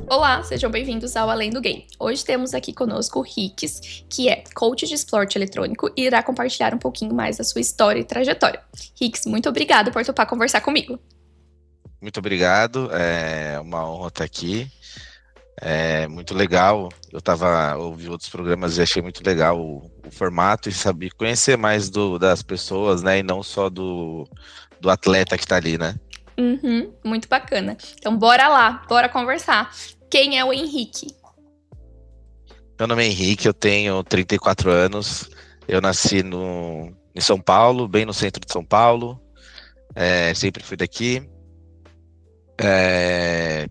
Olá, sejam bem-vindos ao Além do Game. Hoje temos aqui conosco o Ricks, que é coach de esporte eletrônico e irá compartilhar um pouquinho mais da sua história e trajetória. Ricks, muito obrigado por topar conversar comigo. Muito obrigado, é uma honra estar aqui. É muito legal. Ouvi outros programas e achei muito legal o formato e saber conhecer mais das pessoas, né? E não só do atleta que está ali, né? Muito bacana. Então bora lá, bora conversar. Quem é o Henrique? Meu nome é Henrique, eu tenho 34 anos. Eu nasci em São Paulo, bem no centro de São Paulo. Sempre fui daqui. É,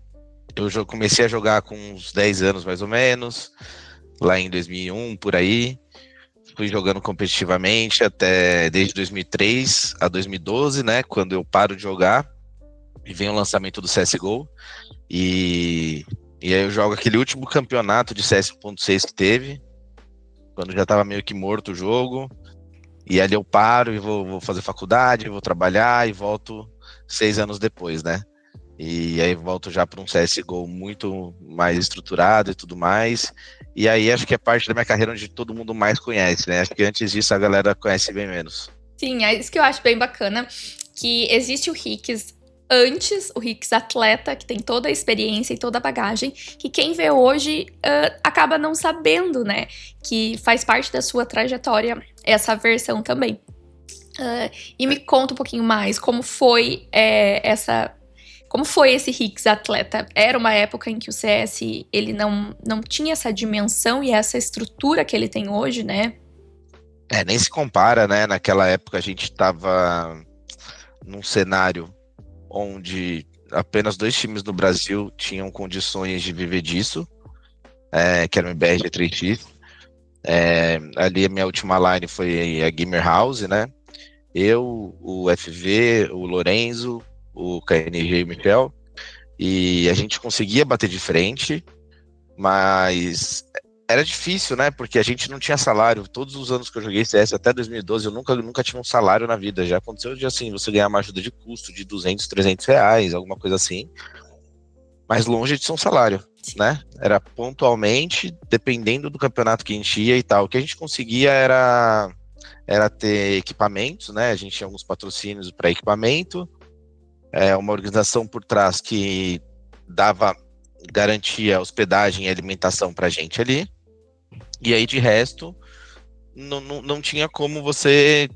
eu comecei a jogar com uns 10 anos mais ou menos, lá em 2001, por aí. Fui jogando competitivamente até desde 2003 a 2012, né? Quando eu paro de jogar e vem o lançamento do CSGO. E aí eu jogo aquele último campeonato de CS 1.6 que teve, quando já estava meio que morto o jogo. E ali eu paro e vou fazer faculdade, vou trabalhar e volto 6 anos depois, né? E aí volto já para um CSGO muito mais estruturado e tudo mais. E aí acho que é parte da minha carreira onde todo mundo mais conhece, né? Acho que antes disso a galera conhece bem menos. Sim, é isso que eu acho bem bacana, que existe o Ricks antes, o Ricks atleta, que tem toda a experiência e toda a bagagem, que quem vê hoje acaba não sabendo, né? Que faz parte da sua trajetória essa versão também. E me conta um pouquinho mais como foi como foi esse Ricks atleta? Era uma época em que o CS ele não tinha essa dimensão e essa estrutura que ele tem hoje, né? Nem se compara, né? Naquela época a gente estava num cenário onde apenas 2 times no Brasil tinham condições de viver disso, que era o MBR e a 3x. Ali a minha última line foi a Gamer House, né? Eu, o FV, o Lorenzo, o KNG e o Michel. E a gente conseguia bater de frente, mas era difícil, né? Porque a gente não tinha salário. Todos os anos que eu joguei CS, até 2012, eu nunca tive um salário na vida. Já aconteceu de, assim, você ganhar uma ajuda de custo de 200, 300 reais, alguma coisa assim. Mas longe de ser um salário, né? Era pontualmente, dependendo do campeonato que a gente ia e tal. O que a gente conseguia era ter equipamentos, né? A gente tinha alguns patrocínios para equipamento, uma organização por trás que dava garantia hospedagem e alimentação para a gente ali. E aí, de resto, não tinha como você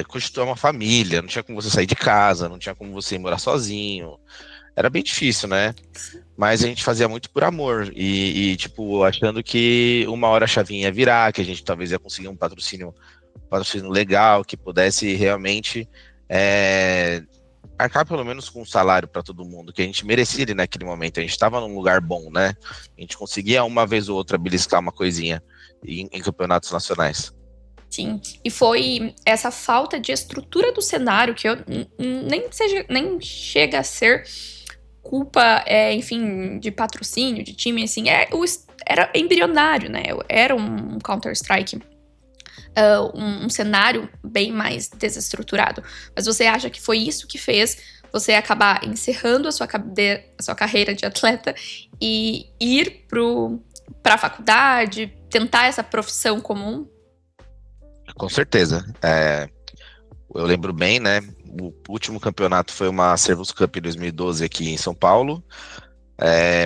constituir uma família, não tinha como você sair de casa, não tinha como você ir morar sozinho. Era bem difícil, né? Mas a gente fazia muito por amor tipo, achando que uma hora a chavinha ia virar, que a gente talvez ia conseguir um patrocínio legal, que pudesse realmente arcar pelo menos com um salário para todo mundo, que a gente merecia ali naquele momento. A gente estava num lugar bom, né? A gente conseguia uma vez ou outra beliscar uma coisinha em campeonatos nacionais. Sim, e foi essa falta de estrutura do cenário que eu nem chega a ser culpa, enfim, de patrocínio, de time, assim, era embrionário, né? Era um Counter-Strike, um cenário bem mais desestruturado. Mas você acha que foi isso que fez você acabar encerrando a sua carreira de atleta e ir para a faculdade, tentar essa profissão comum? Com certeza. Eu lembro bem, né? O último campeonato foi uma Servus Cup 2012 aqui em São Paulo.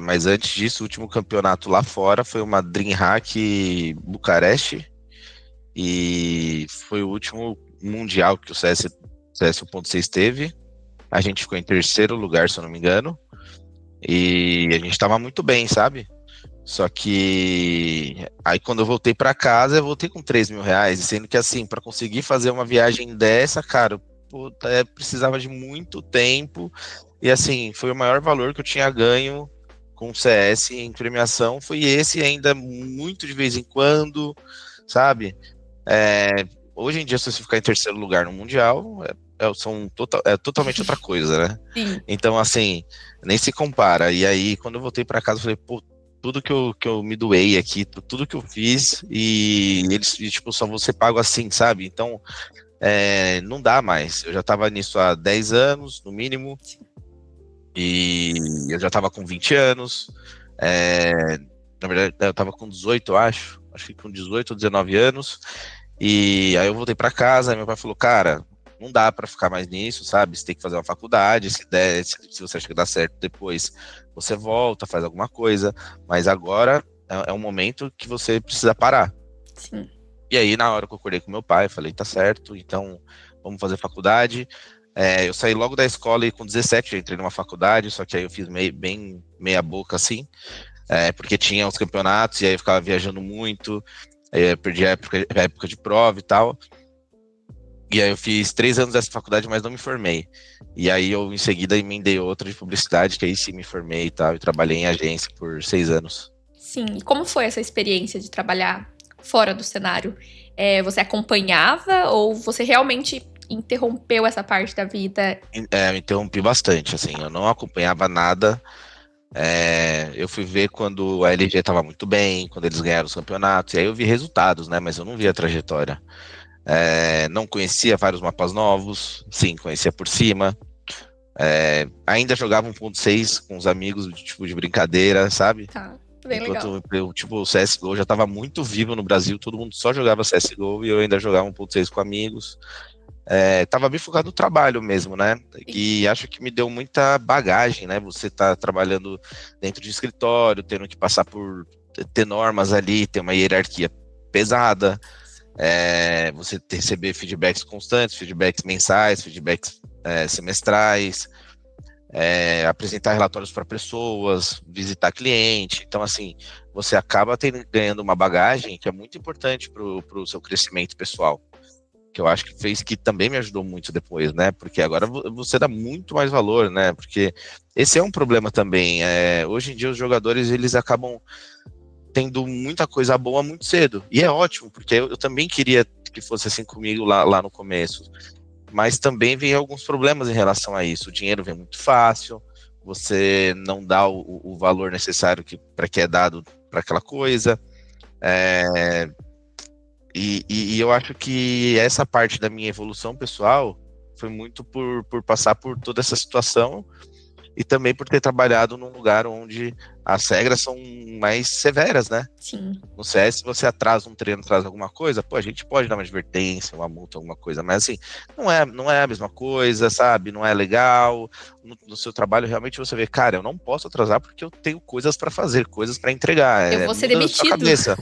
Mas antes disso, o último campeonato lá fora foi uma DreamHack Bucareste. E foi o último mundial que o CS 1.6 teve. A gente ficou em terceiro lugar, se eu não me engano. E a gente estava muito bem, sabe? Só que aí quando eu voltei para casa, eu voltei com 3 mil reais, sendo que assim, para conseguir fazer uma viagem dessa, cara, puta, precisava de muito tempo. E assim, foi o maior valor que eu tinha ganho com o CS em premiação, foi esse ainda muito de vez em quando, sabe? Hoje em dia, se você ficar em terceiro lugar no Mundial, é totalmente outra coisa, né? Sim. Então, assim, nem se compara. E aí, quando eu voltei para casa, eu falei, pô, tudo que eu me doei aqui, tudo que eu fiz, e eles, tipo, só vou ser pago assim, sabe? Então, não dá mais. Eu já tava nisso há 10 anos, no mínimo, E eu já estava com 20 anos. Na verdade, eu estava com 18, eu acho. Acho que com 18 ou 19 anos. E aí eu voltei para casa, e meu pai falou, cara, não dá para ficar mais nisso, sabe? Você tem que fazer uma faculdade, se você acha que dá certo depois, você volta, faz alguma coisa, mas agora é um momento que você precisa parar. Sim. E aí, na hora que eu acordei com meu pai, falei, tá certo, então vamos fazer faculdade. Eu saí logo da escola e com 17 eu entrei numa faculdade, só que aí eu fiz bem meia boca, assim, porque tinha os campeonatos e aí eu ficava viajando muito, aí eu perdi a época de prova e tal. E aí eu fiz 3 anos dessa faculdade, mas não me formei. E aí eu, em seguida, emendei outra de publicidade, que aí sim me formei e tal, e trabalhei em agência por 6 anos. Sim. E como foi essa experiência de trabalhar fora do cenário? Você acompanhava ou você realmente interrompeu essa parte da vida? Eu interrompi bastante, assim, eu não acompanhava nada. Eu fui ver quando a LG estava muito bem, quando eles ganharam os campeonatos, e aí eu vi resultados, né, mas eu não vi a trajetória. Não conhecia vários mapas novos, sim, conhecia por cima. Ainda jogava 1.6 com os amigos, tipo, de brincadeira, sabe? Tá, bem legal. Enquanto tipo, o CSGO já estava muito vivo no Brasil, todo mundo só jogava CSGO e eu ainda jogava 1.6 com amigos. Tava bem focado no trabalho mesmo, né? E acho que me deu muita bagagem, né? Você tá trabalhando dentro de escritório, tendo que passar por ter normas ali, ter uma hierarquia pesada, você receber feedbacks constantes, feedbacks mensais, feedbacks semestrais, apresentar relatórios para pessoas, visitar cliente. Então, assim, você acaba ganhando uma bagagem que é muito importante para o seu crescimento pessoal, que eu acho que fez que também me ajudou muito depois, né? Porque agora você dá muito mais valor, né? Porque esse é um problema também. Hoje em dia os jogadores eles acabam tendo muita coisa boa muito cedo. E é ótimo, porque eu também queria que fosse assim comigo lá no começo. Mas também vem alguns problemas em relação a isso. O dinheiro vem muito fácil, você não dá o valor necessário para que é dado para aquela coisa. E eu acho que essa parte da minha evolução pessoal foi muito por passar por toda essa situação e também por ter trabalhado num lugar onde as regras são mais severas, né? Sim. No CS, se você atrasa um treino, atrasa alguma coisa, pô, a gente pode dar uma advertência, uma multa, alguma coisa, mas assim, não é a mesma coisa, sabe? Não é legal. No seu trabalho, realmente você vê, cara, eu não posso atrasar porque eu tenho coisas para fazer, coisas para entregar. Eu vou ser Muda a sua demitido. cabeça.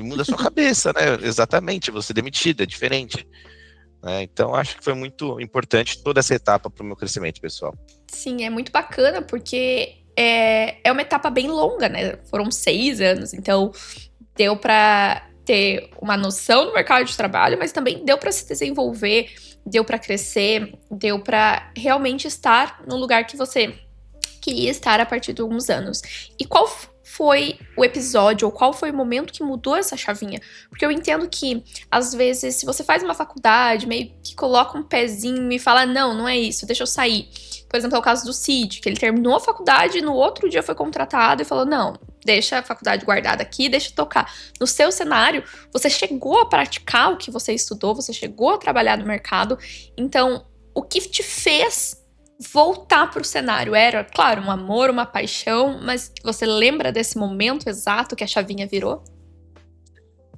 Muda a sua cabeça, né? Exatamente, você demitido, é diferente. Então, acho que foi muito importante toda essa etapa para o meu crescimento pessoal. Sim, é muito bacana, porque é uma etapa bem longa, né? Foram 6 anos, então deu pra ter uma noção do mercado de trabalho, mas também deu pra se desenvolver, deu pra crescer, deu pra realmente estar no lugar que você queria estar a partir de alguns anos. E qual foi o episódio, ou qual foi o momento que mudou essa chavinha? Porque eu entendo que, às vezes, se você faz uma faculdade, meio que coloca um pezinho e fala, não é isso, deixa eu sair. Por exemplo, é o caso do Cid, que ele terminou a faculdade e no outro dia foi contratado e falou, não, deixa a faculdade guardada aqui, deixa eu tocar. No seu cenário, você chegou a praticar o que você estudou, você chegou a trabalhar no mercado, então, o que te fez voltar pro cenário? Era, claro, um amor, uma paixão, mas você lembra desse momento exato que a chavinha virou?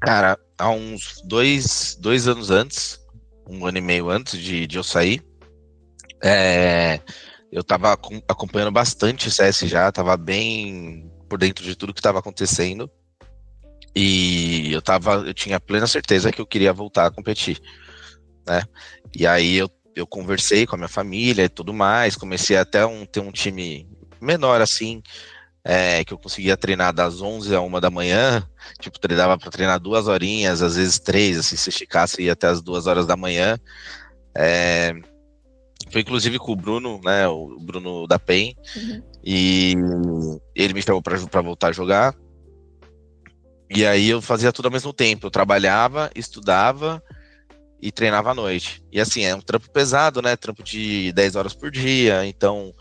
Cara, há uns dois anos antes, 1 ano e meio antes de eu sair, eu tava acompanhando bastante o CS já, tava bem por dentro de tudo que estava acontecendo. E eu tinha plena certeza que eu queria voltar a competir, né? E aí eu conversei com a minha família e tudo mais, comecei até ter um time menor assim, que eu conseguia treinar das 11 a 1 da manhã, tipo, treinava para treinar 2 horinhas, às vezes 3, assim, se esticasse ia até as 2 horas da manhã. Foi inclusive com o Bruno, né, o Bruno da PEN, e ele me chamou para voltar a jogar. E aí eu fazia tudo ao mesmo tempo, eu trabalhava, estudava e treinava à noite. E assim, é um trampo pesado, né, trampo de 10 horas por dia, então,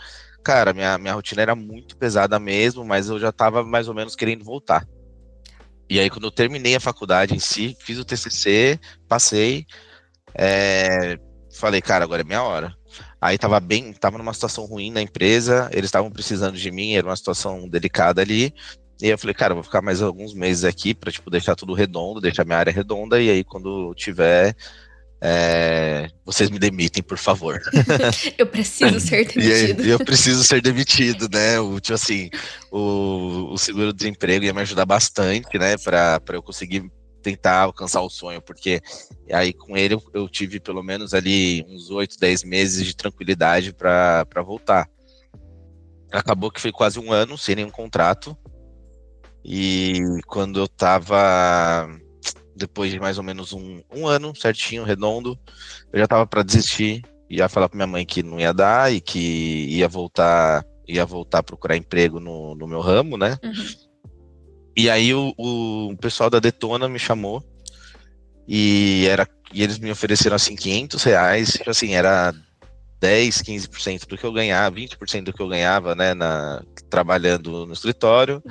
cara, minha rotina era muito pesada mesmo, mas eu já tava mais ou menos querendo voltar. E aí quando eu terminei a faculdade em si, fiz o TCC, passei, falei, cara, agora é minha hora. Aí tava numa situação ruim na empresa, eles estavam precisando de mim, era uma situação delicada ali. E aí eu falei, cara, eu vou ficar mais alguns meses aqui pra, tipo, deixar tudo redondo, deixar minha área redonda, e aí quando tiver, vocês me demitem, por favor. Eu preciso ser E aí, demitido. eu preciso ser demitido, né? Tipo assim, o seguro-desemprego ia me ajudar bastante, né? Para eu conseguir tentar alcançar o sonho, porque aí com ele eu tive pelo menos ali uns 8, 10 meses de tranquilidade para voltar. Acabou que foi quase um ano sem nenhum contrato, e quando eu tava, depois de mais ou menos um ano certinho, redondo, eu já tava para desistir, ia falar pra minha mãe que não ia dar e que ia voltar a procurar emprego no meu ramo, né? Uhum. E aí o pessoal da Detona me chamou e eles me ofereceram assim R$ 500, tipo assim, era 10, 15% do que eu ganhava, 20% do que eu ganhava, né, trabalhando no escritório.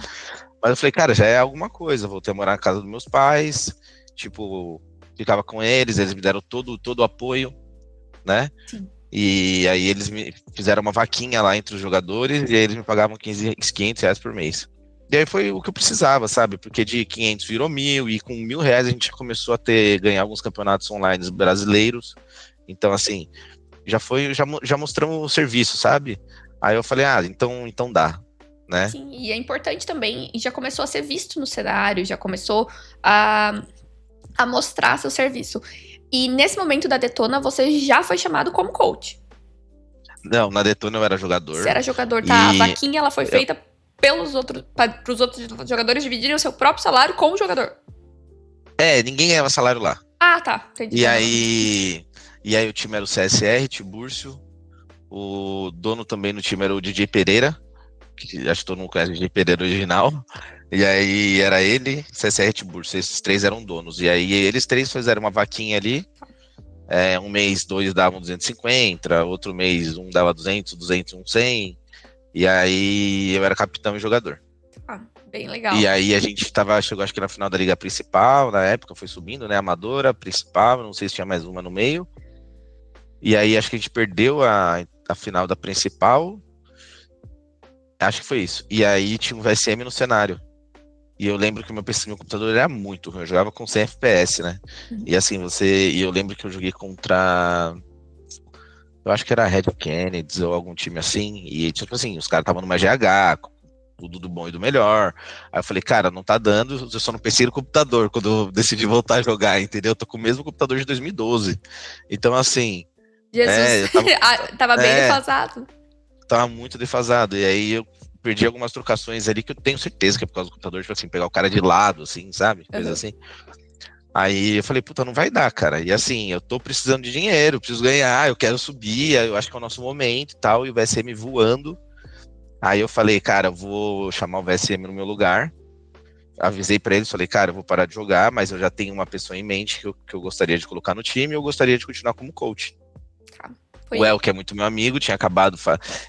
Mas eu falei, cara, já é alguma coisa, voltei a morar na casa dos meus pais, tipo, ficava com eles me deram todo o apoio, né? Sim. E aí eles me fizeram uma vaquinha lá entre os jogadores e aí eles me pagavam R$ 500 por mês. E aí foi o que eu precisava, sabe? Porque de 500 virou 1.000 e com R$ 1.000 a gente começou a ganhar alguns campeonatos online brasileiros. Então, assim, já mostramos o serviço, sabe? Aí eu falei, então dá, né? Sim, e é importante também, e já começou a ser visto no cenário, já começou a mostrar seu serviço. E nesse momento da Detona, você já foi chamado como coach. Não, na Detona eu era Você jogador era jogador, tá? A e vaquinha, ela foi feita para os outros jogadores dividirem o seu próprio salário com o jogador. ninguém ganhava salário lá. Ah, tá. Entendi. E aí o time era o CSR, Tiburcio, o dono também do time era o DJ Pereira, que acho que todo mundo conhece o DJ Pereira original. E aí era ele, CSR, Tiburcio, esses três eram donos. E aí eles três fizeram uma vaquinha ali. Um mês, dois davam 250, outro mês um dava 200, 200, 100. E aí eu era capitão e jogador. Ah, bem legal. E aí a gente chegou acho que na final da liga principal, na época foi subindo, né, amadora, principal, não sei se tinha mais uma no meio. E aí acho que a gente perdeu a final da principal, acho que foi isso. E aí tinha um VSM no cenário. E eu lembro que meu computador era muito ruim, eu jogava com 100 FPS, né? E assim, e eu lembro que eu joguei contra, eu acho que era Red Kennedy ou algum time assim, e tipo assim, os caras estavam numa GH, tudo do bom e do melhor. Aí eu falei, cara, não tá dando, eu só não pensei no computador quando eu decidi voltar a jogar, entendeu? Eu tô com o mesmo computador de 2012. Então, assim, Jesus, eu tava, tava bem é, defasado. tava muito defasado. E aí eu perdi algumas trocações ali que eu tenho certeza que é por causa do computador, tipo assim, pegar o cara de lado, assim, sabe? Coisa assim. Aí eu falei, puta, não vai dar, cara. E assim, eu tô precisando de dinheiro, preciso ganhar, eu quero subir, eu acho que é o nosso momento e tal, e o VSM voando. Aí eu falei, cara, eu vou chamar o VSM no meu lugar. Avisei pra eles, falei, cara, eu vou parar de jogar, mas eu já tenho uma pessoa em mente que eu gostaria de colocar no time e eu gostaria de continuar como coach. Foi. O El, que é muito meu amigo, tinha acabado,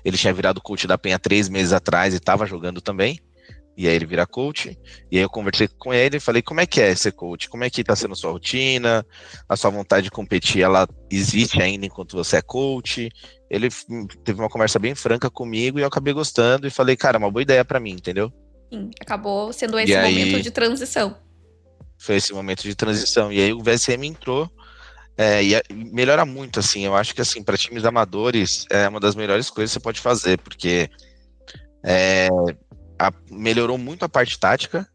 ele tinha virado coach da Penha 3 meses atrás e tava jogando também. E aí ele vira coach, e aí eu conversei com ele e falei, como é que é ser coach? Como é que tá sendo a sua rotina? A sua vontade de competir, ela existe ainda enquanto você é coach? Ele teve uma conversa bem franca comigo e eu acabei gostando e falei, cara, uma boa ideia pra mim, entendeu? Sim, acabou sendo E esse aí momento de transição. foi esse momento de transição. E aí o VSM entrou, e melhora muito, assim, eu acho que assim, para times amadores é uma das melhores coisas que você pode fazer, porque melhorou muito a parte tática.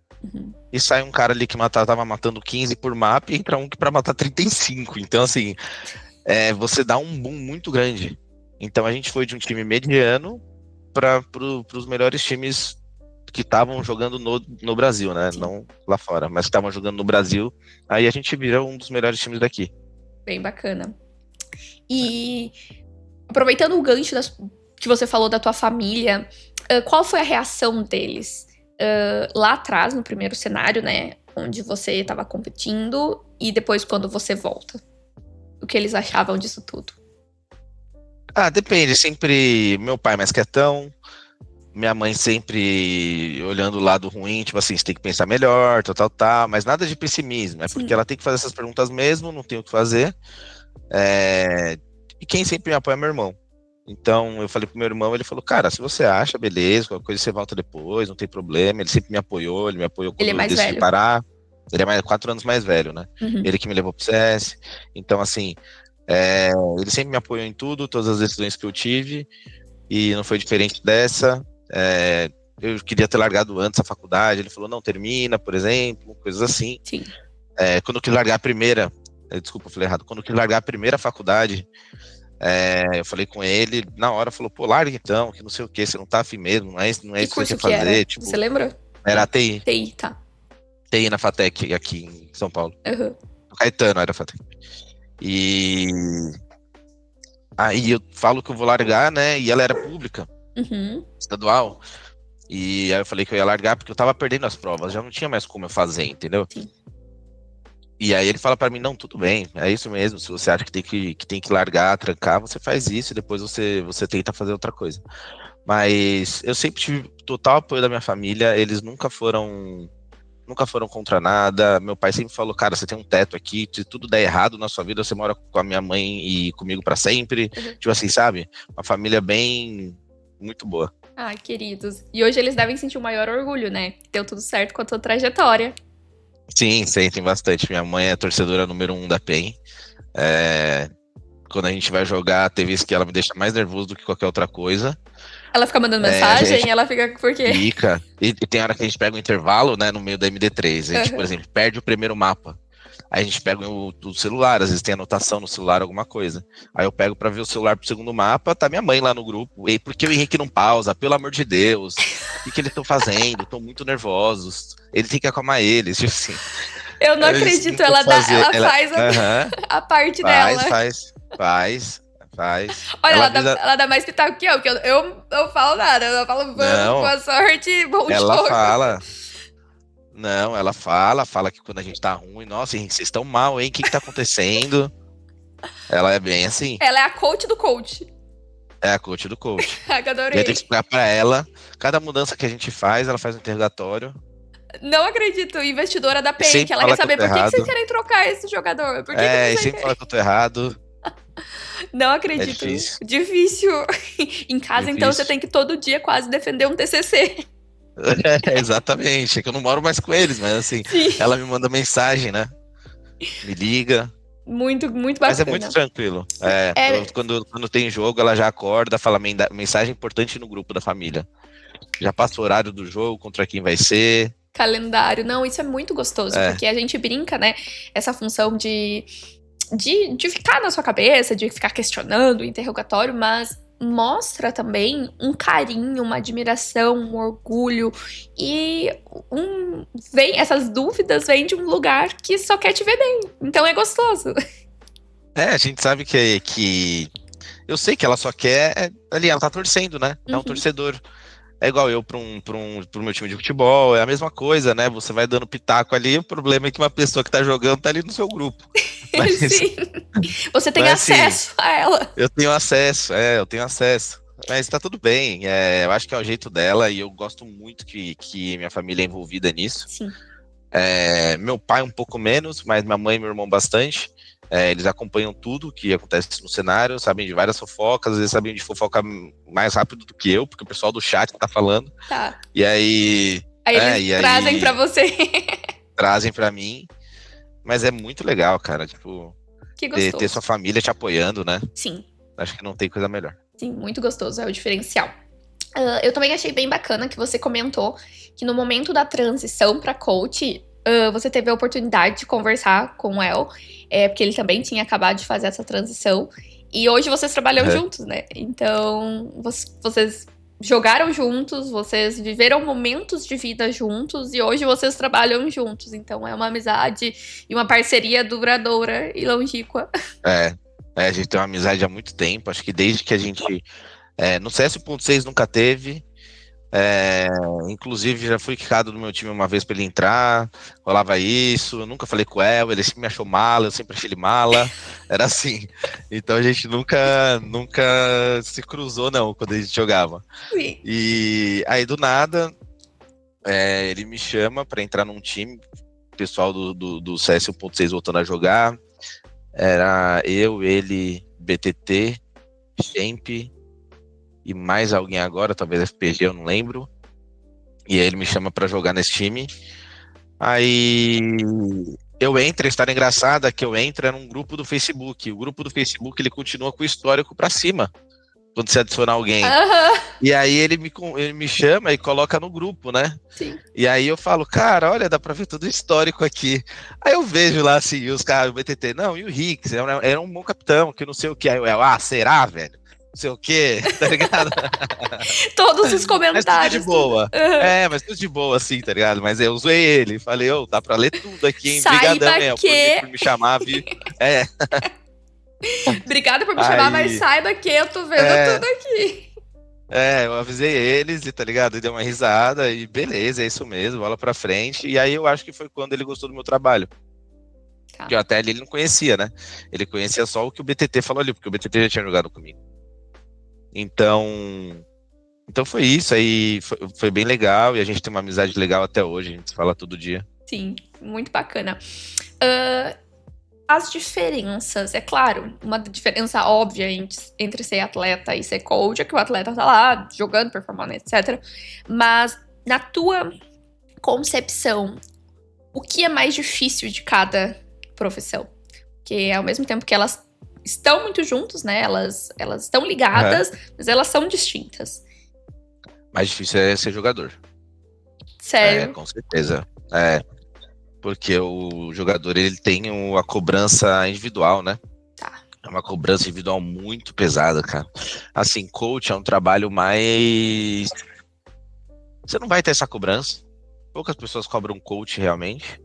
E sai um cara ali que tava matando 15 por mapa e entra um que pra matar 35. Então, assim, você dá um boom muito grande. Então a gente foi de um time mediano para os melhores times que estavam jogando no Brasil, né? Sim. Não lá fora, mas que estavam jogando no Brasil. Aí a gente vira um dos melhores times daqui. Bem bacana. E aproveitando o gancho que você falou da tua família, qual foi a reação deles lá atrás, no primeiro cenário, né? Onde você estava competindo e depois quando você volta? O que eles achavam disso tudo? Depende. Sempre meu pai mais quietão, minha mãe sempre olhando o lado ruim, tipo assim, você tem que pensar melhor, tal, mas nada de pessimismo, porque ela tem que fazer essas perguntas mesmo, não tem o que fazer. e quem sempre me apoia é meu irmão. Então, eu falei pro meu irmão, ele falou, cara, se você acha, beleza, qualquer coisa você volta depois, não tem problema. Ele sempre me apoiou, ele me apoiou Ele é quando eu mais decidi velho. parar. Ele é 4 anos mais velho, né? Uhum. Ele que me levou pro CS. Então, assim, ele sempre me apoiou em tudo, todas as decisões que eu tive, e não foi diferente dessa. Eu queria ter largado antes a faculdade, ele falou, não, termina, por exemplo, coisas assim. Sim. Quando eu quis largar a primeira, desculpa, eu falei errado, quando eu quis largar a primeira faculdade, eu falei com ele, na hora falou, pô, larga então, que não sei o que, você não tá afim mesmo, não é isso Que que você curso quer que era? fazer, Você tipo, lembra? era TI, TI, tá. TI na FATEC aqui em São Paulo, Uhum. Caetano era a FATEC. E aí eu falo que eu vou largar, né, e ela era pública, Uhum. estadual, e aí eu falei que eu ia largar porque eu tava perdendo as provas, já não tinha mais como eu fazer, entendeu? Sim. E aí ele fala pra mim, não, tudo bem, é isso mesmo, se você acha que tem que largar, trancar, você faz isso e depois você tenta fazer outra coisa. Mas eu sempre tive total apoio da minha família, eles nunca foram contra nada. Meu pai sempre falou, cara, você tem um teto aqui, se tudo der errado na sua vida, você mora com a minha mãe e comigo pra sempre. Uhum. Tipo assim, sabe? Uma família bem, muito boa. Ai, queridos. E hoje eles devem sentir o maior orgulho, né? Deu tudo certo com a tua trajetória. Sim, sentem bastante. Minha mãe é torcedora número 1 da PEN. Quando a gente vai jogar, teve vezes que ela me deixa mais nervoso do que qualquer outra coisa. Ela fica mandando A mensagem, gente ela fica por quê? fica. E tem hora que a gente pega um intervalo, né, no meio da MD3. A gente, por Uhum. exemplo, perde o primeiro mapa. Aí a gente pega o celular, às vezes tem anotação no celular, alguma coisa. Aí eu pego pra ver o celular pro segundo mapa, tá minha mãe lá no grupo. E por que o Henrique não pausa? Pelo amor de Deus. O que eles estão fazendo? Estão muito nervosos. Ele tem que acalmar eles. Tipo assim. Eu não Eles não acredito, têm o que fazer. ela faz Aham, a parte dela. faz. Olha, Ela avisa. ela dá mais pitaco que eu, porque eu não falo nada. Eu falo, vamos, Não, boa sorte, bom ela jogo. fala. Não, ela fala que quando a gente tá ruim, nossa, Henrique, vocês estão mal, hein? O que tá acontecendo? Ela é bem assim. Ela é a coach do coach. É a coach do coach. Que E aí tem que adorei. explicar pra ela, cada mudança que a gente faz, ela faz um interrogatório. Não acredito, investidora da E PEN, que sempre ela quer fala que eu saber tô por que vocês errado. querem trocar esse jogador? Por que não E sei o sempre quê? fala que eu tô errado. Não É acredito. difícil. Difícil. Em casa, então, você Difícil. tem que todo dia quase defender um TCC. Exatamente. É que eu não moro mais com eles, mas assim, Sim. ela me manda mensagem, né? Me liga. Muito, muito Mas é muito bacana. tranquilo. Quando tem jogo, ela já acorda, fala mensagem importante no grupo da família. Já passa o horário do jogo, contra quem vai ser. Calendário. Não, isso é muito gostoso, É, porque a gente brinca, né? Essa função de ficar na sua cabeça, de ficar questionando o interrogatório, mas mostra também um carinho, uma admiração, um orgulho e essas dúvidas vêm de um lugar que só quer te ver bem. Então é gostoso. a gente sabe que. Eu sei que ela só quer. Ali, ela tá torcendo, né? É um Uhum. torcedor. É igual eu pro meu time de futebol, é a mesma coisa, né? Você vai dando pitaco ali, o problema é que uma pessoa que tá jogando tá ali no seu grupo. Mas, Sim. Você tem mas assim, acesso a ela. eu tenho acesso. Mas tá tudo bem, eu acho que é o jeito dela e eu gosto muito que minha família é envolvida nisso. Sim. Meu pai um pouco menos, mas minha mãe e meu irmão bastante. Eles acompanham tudo que acontece no cenário, sabem de várias fofocas, às vezes sabem de fofoca mais rápido do que eu, porque o pessoal do chat tá falando. Tá. E aí. Aí eles trazem pra você. Trazem pra mim. Mas é muito legal, cara. Tipo, Que ter gostoso. sua família te apoiando, né? Sim. Acho que não tem coisa melhor. Sim, muito gostoso, é o diferencial. Eu também achei bem bacana que você comentou que no momento da transição para coach, você teve a oportunidade de conversar com o El, porque ele também tinha acabado de fazer essa transição. E hoje vocês trabalham juntos, né? Então, vocês jogaram juntos, vocês viveram momentos de vida juntos e hoje vocês trabalham juntos. Então, é uma amizade e uma parceria duradoura e longínqua. A gente tem uma amizade há muito tempo. Acho que desde que a gente. No CS 1.6 nunca teve. Inclusive, já fui quicado do meu time uma vez pra ele entrar. Rolava isso. Eu nunca falei com o El. Ele sempre me achou mala. Eu sempre achei ele mala. Era assim. Então a gente nunca se cruzou, não, quando a gente jogava. Sim. E aí, do nada, ele me chama pra entrar num time. O pessoal do CS 1.6 voltando a jogar. Era eu, ele, BTT, Champ e mais alguém agora, talvez FPG, eu não lembro. E aí ele me chama pra jogar nesse time. Aí eu entro, a história engraçada que eu entro é num grupo do Facebook. O grupo do Facebook, ele continua com o histórico pra cima, quando você adicionar alguém. E aí ele me chama e coloca no grupo, né? Sim. E aí eu falo, cara, olha, dá pra ver tudo histórico aqui. Aí eu vejo lá, assim, os caras, o BTT, não, e o Hicks, era um bom capitão, que não sei o que. Aí eu, será, velho? Não sei o que, tá ligado? Todos os comentários. Mas tudo de boa. Mas tudo de boa, assim, tá ligado? Mas eu usei ele, falei, dá pra ler tudo aqui, hein? Brigadão, por me chamar, viu? Obrigada por me chamar, mas saiba que eu tô vendo tudo aqui. Eu avisei eles, e tá ligado? E deu uma risada, e beleza, é isso mesmo, bola pra frente. E aí eu acho que foi quando ele gostou do meu trabalho. Tá. Que até ali ele não conhecia, né? Ele conhecia só o que o BTT falou ali, porque o BTT já tinha jogado comigo. Então foi isso, aí foi bem legal, e a gente tem uma amizade legal até hoje, a gente se fala todo dia. Sim, muito bacana. As diferenças, é claro, uma diferença óbvia entre ser atleta e ser coach é que o atleta tá lá jogando, performando, etc. Mas na tua concepção, o que é mais difícil de cada profissão? Porque ao mesmo tempo que elas estão muito juntos, né? Elas estão ligadas, mas elas são distintas. Mais difícil é ser jogador. Sério? Com certeza. Porque o jogador, ele tem a cobrança individual, né? Tá. É uma cobrança individual muito pesada, cara. Assim, coach é um trabalho mais... Você não vai ter essa cobrança. Poucas pessoas cobram coach realmente.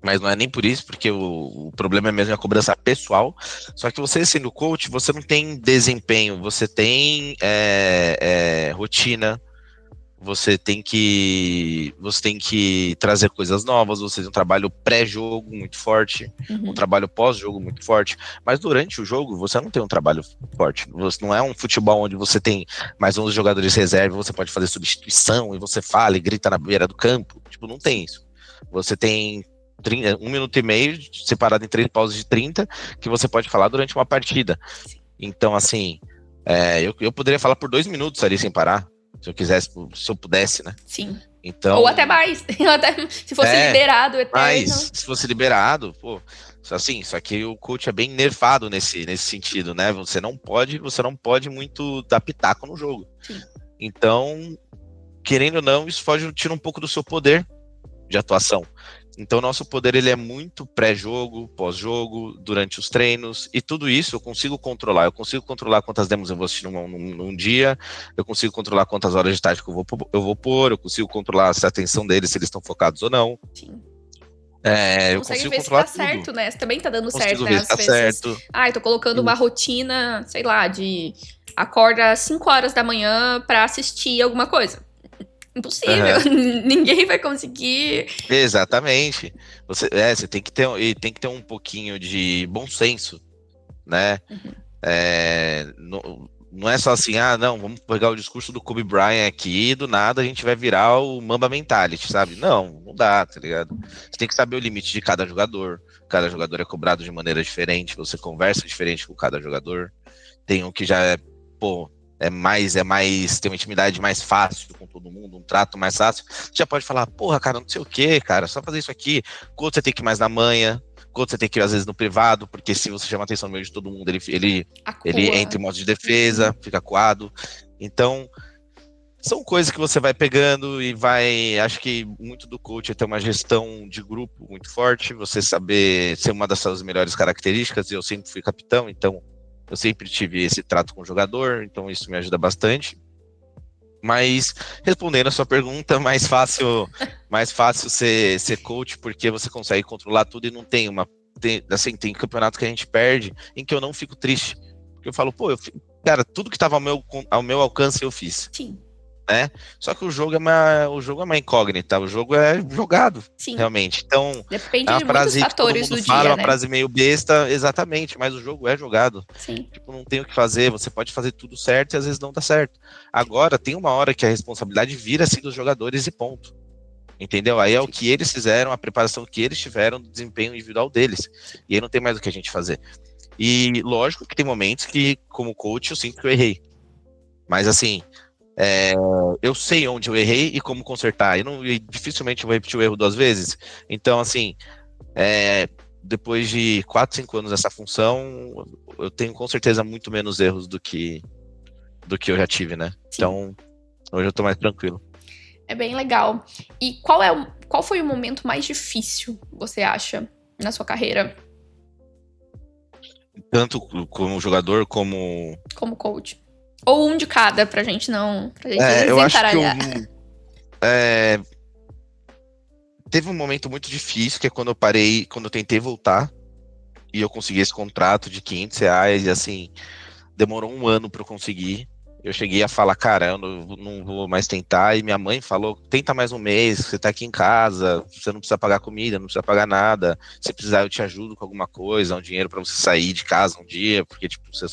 Mas não é nem por isso, porque o problema é mesmo a cobrança pessoal. Só que você sendo coach, você não tem desempenho, você tem rotina, você tem que trazer coisas novas, você tem um trabalho pré-jogo muito forte, um trabalho pós-jogo muito forte. Mas durante o jogo, você não tem um trabalho forte. Você não é um futebol onde você tem mais 11 jogadores de reserva, você pode fazer substituição e você fala e grita na beira do campo. Tipo, não tem isso. Você tem 1 minuto e meio, separado em 3 pausas de 30, que você pode falar durante uma partida. Então, assim, eu poderia falar por 2 minutos ali sem parar, se eu quisesse, se eu pudesse, né? Sim. Então, ou até mais. Se fosse liberado, eterno. Mas, se fosse liberado, assim, só que o coach é bem nerfado nesse sentido, né? Você não pode muito dar pitaco no jogo. Sim. Então, querendo ou não, isso tira um pouco do seu poder de atuação. Então, nosso poder, ele é muito pré-jogo, pós-jogo, durante os treinos, e tudo isso eu consigo controlar. Eu consigo controlar quantas demos eu vou assistir num dia, eu consigo controlar quantas horas de tática eu vou pôr, eu consigo controlar a atenção deles, se eles estão focados ou não. Sim. Eu consigo controlar tudo. Certo, né? Você também tá dando Consigo certo, ver né? se tá certo. Eu tô colocando uma rotina, sei lá, de acorda às 5 horas da manhã pra assistir alguma coisa. Impossível. Ninguém vai conseguir. Exatamente. Você tem que ter um pouquinho de bom senso, né? Não é só assim, não, vamos pegar o discurso do Kobe Bryant aqui e do nada a gente vai virar o Mamba Mentality, sabe? Não dá, tá ligado? Você tem que saber o limite de cada jogador. Cada jogador é cobrado de maneira diferente, você conversa diferente com cada jogador. Tem um que já tem uma intimidade mais fácil com todo mundo, um trato mais fácil. Você já pode falar, porra, cara, não sei o que, cara, só fazer isso aqui. Com outro você tem que ir mais na manha, com outro você tem que ir às vezes no privado, porque se você chama a atenção no meio de todo mundo, ele entra em modo de defesa, fica acuado. Então, são coisas que você vai pegando e acho que muito do coach é ter uma gestão de grupo muito forte, você saber ser uma das suas melhores características, e eu sempre fui capitão, então eu sempre tive esse trato com o jogador, então isso me ajuda bastante. Mas, respondendo a sua pergunta, mais fácil ser coach, porque você consegue controlar tudo e não tem tem campeonato que a gente perde em que eu não fico triste. Porque eu falo, cara, tudo que estava ao meu alcance eu fiz. Sim. Né? Só que o jogo é uma incógnita, o jogo é jogado. Sim. Realmente. Então, depende de muitos fatores do dia, uma frase meio besta, exatamente, mas o jogo é jogado. Sim. Tipo, não tem o que fazer, você pode fazer tudo certo e às vezes não dá certo. Agora, tem uma hora que a responsabilidade vira-se dos jogadores e ponto. Entendeu? Aí é o que eles fizeram, a preparação que eles tiveram do desempenho individual deles. E aí não tem mais o que a gente fazer. E lógico que tem momentos que, como coach, eu sinto que eu errei. Mas assim, eu sei onde eu errei e como consertar. E dificilmente eu vou repetir o erro 2 vezes. Então, assim, depois de 4, 5 anos nessa função, eu tenho com certeza muito menos erros do que eu já tive, né? Sim. Então, hoje eu tô mais tranquilo. É bem legal. E qual foi o momento mais difícil, você acha, na sua carreira Tanto como jogador, como... como coach? Ou um de cada, pra gente eu acho que desentaralhar. teve um momento muito difícil, que é quando eu parei, quando eu tentei voltar, e eu consegui esse contrato de R$ 500, e assim, demorou um ano para eu conseguir. Eu cheguei a falar, cara, eu não vou mais tentar, e minha mãe falou, tenta mais um mês, você tá aqui em casa, você não precisa pagar comida, não precisa pagar nada, se precisar eu te ajudo com alguma coisa, um dinheiro para você sair de casa um dia, porque tipo, você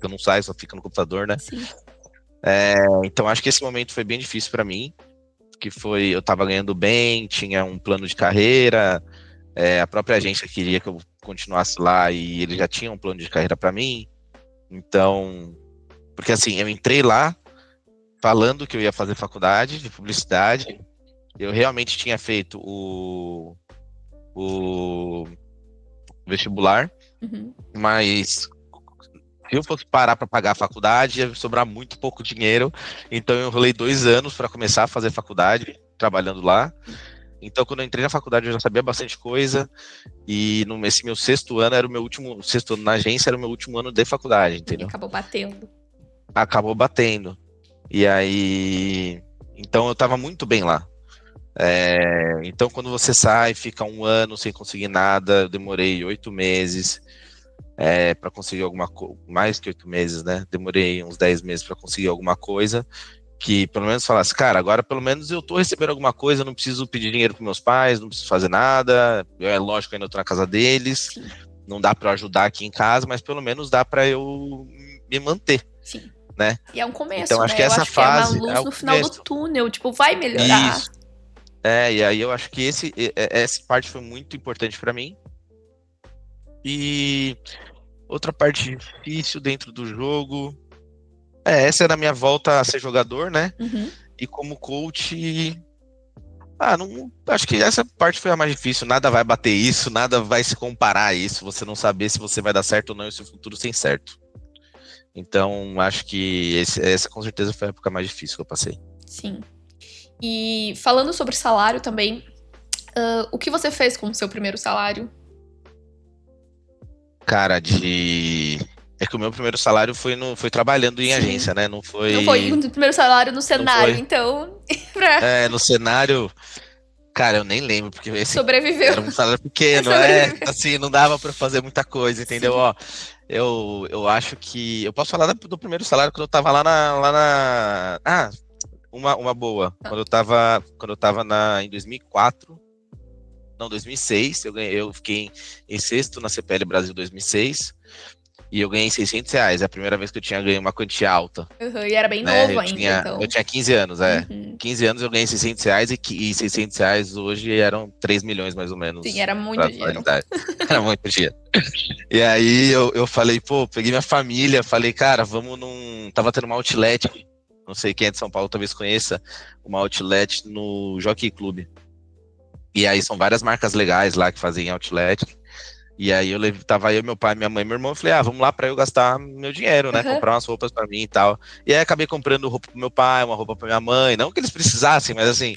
não sai, só fica no computador, né? Sim. Então acho que esse momento foi bem difícil para mim, que foi, eu tava ganhando bem, tinha um plano de carreira, a própria agência queria que eu continuasse lá e ele já tinha um plano de carreira para mim. Então, porque assim, eu entrei lá falando que eu ia fazer faculdade de publicidade, eu realmente tinha feito o vestibular, mas se eu fosse parar para pagar a faculdade, ia sobrar muito pouco dinheiro, então eu enrolei 2 anos para começar a fazer faculdade, trabalhando lá. Então, quando eu entrei na faculdade, eu já sabia bastante coisa, e esse meu 6º ano era o meu último, 6º ano na agência era o meu último ano de faculdade, entendeu? E acabou batendo. Acabou batendo. E aí, então eu tava muito bem lá. Então, quando você sai, fica um ano sem conseguir nada, eu demorei 8 meses para conseguir alguma coisa, mais que 8 meses, né? Demorei uns 10 meses para conseguir alguma coisa, que pelo menos falasse, cara, agora pelo menos eu tô recebendo alguma coisa, eu não preciso pedir dinheiro pros meus pais, não preciso fazer nada, lógico, ainda tô na casa deles, Sim. não dá para ajudar aqui em casa, mas pelo menos dá para eu me manter. Sim. Né? E é um começo, então, acho né? que Eu essa acho que é uma fase luz o no final do começo. túnel, tipo, vai melhorar. Isso. E aí eu acho que essa parte foi muito importante para mim. E outra parte difícil dentro do jogo, essa era a minha volta a ser jogador, né? E como coach, não, acho que essa parte foi a mais difícil. Nada vai bater isso, nada vai se comparar a isso. Você não saber se você vai dar certo ou não e se o futuro tem certo. Então, acho que essa com certeza foi a época mais difícil que eu passei. Sim. E falando sobre salário também, o que você fez com o seu primeiro salário? Cara, é que o meu primeiro salário foi trabalhando em agência, né? Não foi... Não foi o primeiro salário no cenário, então... no cenário... Cara, eu nem lembro, porque esse sobreviveu. era um salário pequeno, assim, não dava pra fazer muita coisa, entendeu? Ó, eu acho que... Eu posso falar do primeiro salário quando eu tava lá na... uma boa. Quando eu tava em 2004... Não, 2006, eu fiquei em 6º na CPL Brasil 2006, e eu ganhei R$ 600. É a primeira vez que eu tinha ganho uma quantia alta. E era bem novo ainda, então. Eu tinha 15 anos, 15 anos eu ganhei R$ 600, e R$ 600 hoje eram 3 milhões, mais ou menos. Sim, era muito dinheiro. Era muito dinheiro. E aí eu falei, peguei minha família, falei, cara, vamos Tava tendo uma outlet, não sei quem é de São Paulo talvez conheça, uma outlet no Jockey Club. E aí são várias marcas legais lá que fazem outlet. E aí tava eu, meu pai, minha mãe e meu irmão. Eu falei, vamos lá pra eu gastar meu dinheiro, né? Comprar umas roupas pra mim e tal. E aí acabei comprando roupa pro meu pai, uma roupa pra minha mãe. Não que eles precisassem, mas assim...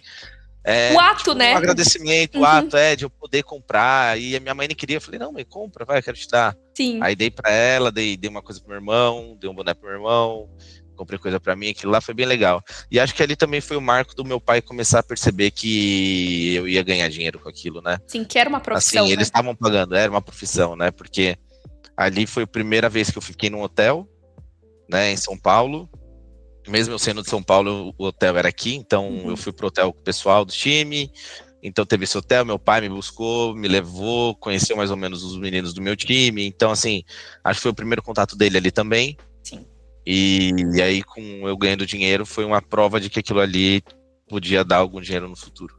o ato, né? Um agradecimento, o ato de eu poder comprar. E a minha mãe nem queria. Eu falei, não, mãe, compra, vai, quero te dar. Sim. Aí dei pra ela, dei uma coisa pro meu irmão, dei um boné pro meu irmão. Comprei coisa pra mim, aquilo lá foi bem legal. E acho que ali também foi o marco do meu pai começar a perceber que eu ia ganhar dinheiro com aquilo, né? Sim, que era uma profissão, assim, né? Eles estavam pagando, era uma profissão, né? Porque ali foi a primeira vez que eu fiquei num hotel, né, em São Paulo. Mesmo eu sendo de São Paulo, o hotel era aqui, então eu fui pro hotel com o pessoal do time. Então teve esse hotel, meu pai me buscou, me levou, conheceu mais ou menos os meninos do meu time. Então, assim, acho que foi o primeiro contato dele ali também. Sim. E aí, com eu ganhando dinheiro, foi uma prova de que aquilo ali podia dar algum dinheiro no futuro.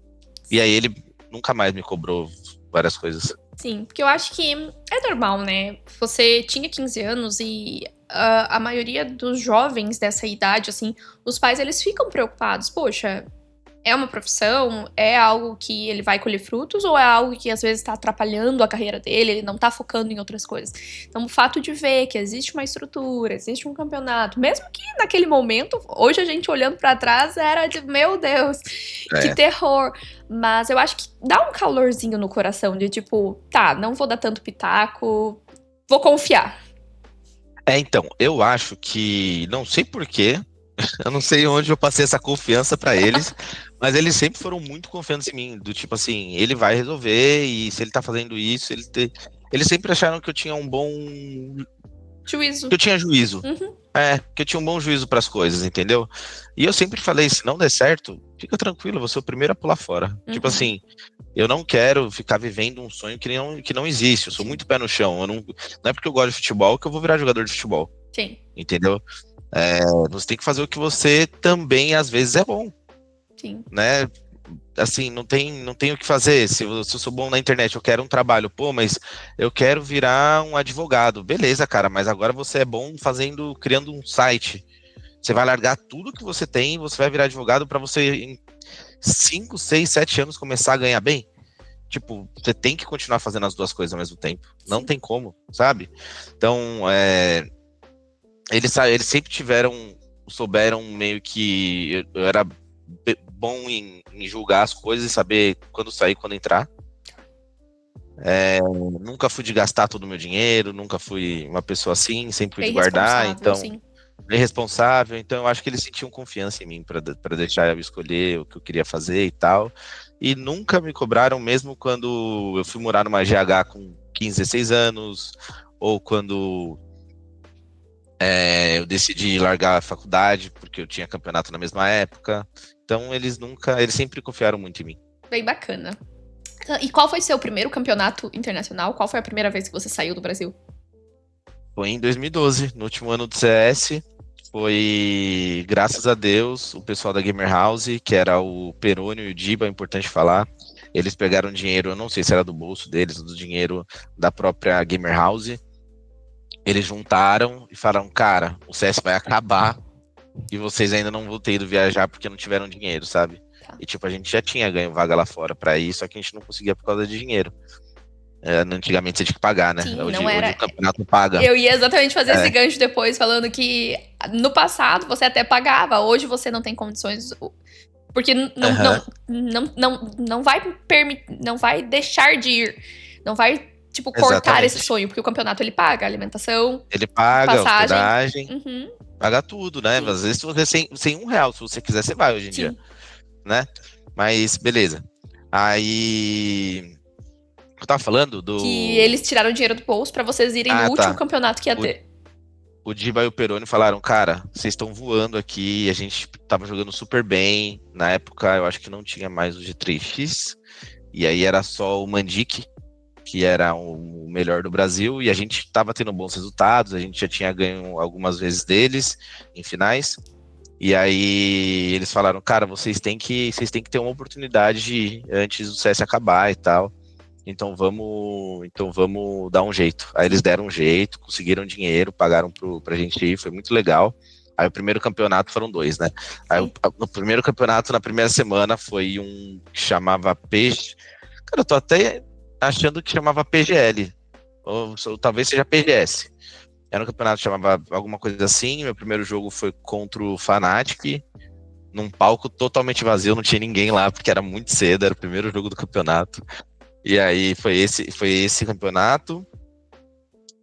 E aí ele nunca mais me cobrou várias coisas. Sim, porque eu acho que é normal, né? Você tinha 15 anos e a maioria dos jovens dessa idade, assim, os pais eles ficam preocupados. Poxa, é uma profissão? É algo que ele vai colher frutos? Ou é algo que às vezes está atrapalhando a carreira dele, ele não tá focando em outras coisas? Então, o fato de ver que existe uma estrutura, existe um campeonato, mesmo que naquele momento, hoje a gente olhando pra trás, era de, meu Deus, que É. terror. Mas eu acho que dá um calorzinho no coração de tipo, tá, não vou dar tanto pitaco, vou confiar. Então, eu acho que, não sei por quê, eu não sei onde eu passei essa confiança pra eles, mas eles sempre foram muito confiantes em mim, do tipo assim, ele vai resolver e se ele tá fazendo isso, eles sempre acharam que eu tinha um bom, Juízo. que eu tinha juízo. Uhum, Que eu tinha um bom juízo para as coisas, entendeu? E eu sempre falei, se não der certo, fica tranquilo, eu vou ser o primeiro a pular fora. Tipo uhum. assim, eu não quero ficar vivendo um sonho que não existe. Eu sou muito pé no chão. Não é porque eu gosto de futebol que eu vou virar jogador de futebol, Sim, entendeu? Você tem que fazer o que você também às vezes é bom, sim. né? Assim, não tem o que fazer. Se eu sou bom na internet, eu quero um trabalho, pô, mas eu quero virar um advogado. Beleza, cara, mas agora você é bom criando um site. Você vai largar tudo que você tem, você vai virar advogado para você em 5, 6, 7 anos começar a ganhar bem. Tipo, você tem que continuar fazendo as duas coisas ao mesmo tempo. Não Sim. tem como, sabe? Então, eles sempre souberam meio que eu era bom em julgar as coisas e saber quando sair, quando entrar. Nunca fui de gastar todo o meu dinheiro, nunca fui uma pessoa assim, sempre fui Bem de guardar, responsável, então sim. bem responsável, então eu acho que eles sentiam confiança em mim para deixar eu escolher o que eu queria fazer e tal. E nunca me cobraram, mesmo quando eu fui morar numa GH com 15, 16 anos, ou quando eu decidi largar a faculdade, porque eu tinha campeonato na mesma época. Então eles sempre confiaram muito em mim. Bem bacana. E qual foi seu primeiro campeonato internacional? Qual foi a primeira vez que você saiu do Brasil? Foi em 2012, no último ano do CS. Foi, graças a Deus, o pessoal da Gamer House, que era o Peroni e o Diba, é importante falar. Eles pegaram dinheiro, eu não sei se era do bolso deles, ou do dinheiro da própria Gamer House. Eles juntaram e falaram, cara, o CS vai acabar e vocês ainda não vão ter ido viajar porque não tiveram dinheiro, sabe? Tá. E tipo, a gente já tinha ganho vaga lá fora pra ir, só que a gente não conseguia por causa de dinheiro. Antigamente você tinha que pagar, né? Sim, não Hoje era. o campeonato paga. Eu ia exatamente fazer esse É, gancho depois, falando que no passado você até pagava, hoje você não tem condições. Porque aham, não vai não vai deixar de ir. Não vai, tipo, cortar esse exatamente. sonho, porque o campeonato ele paga alimentação, Ele paga passagem. hospedagem, Uhum, paga tudo, né? sim, Às vezes você sem R$ 1, se você quiser, você vai hoje em dia, sim. né? Mas beleza. Aí eu tava falando Que eles do. tiraram dinheiro do bolso pra vocês irem no Ah, último tá. campeonato que ia O, ter. o Diba e o Peroni falaram, cara, vocês estão voando aqui, a gente tava jogando super bem. Na época, eu acho que não tinha mais o G3X, e aí era só o Mandic, que era o melhor do Brasil, e a gente estava tendo bons resultados, a gente já tinha ganho algumas vezes deles em finais. E aí eles falaram, cara, vocês têm que ter uma oportunidade antes do CS acabar e tal. Então vamos dar um jeito. Aí eles deram um jeito, conseguiram dinheiro, pagaram pra gente ir, foi muito legal. Aí o primeiro campeonato foram dois, né? Aí Sim. no primeiro campeonato, na primeira semana, foi um que chamava PG. Cara, eu tô até achando que chamava PGL. Ou talvez seja PGS. Era um campeonato que chamava alguma coisa assim. Meu primeiro jogo foi contra o Fnatic, num palco totalmente vazio, não tinha ninguém lá, porque era muito cedo, era o primeiro jogo do campeonato. E aí foi esse campeonato.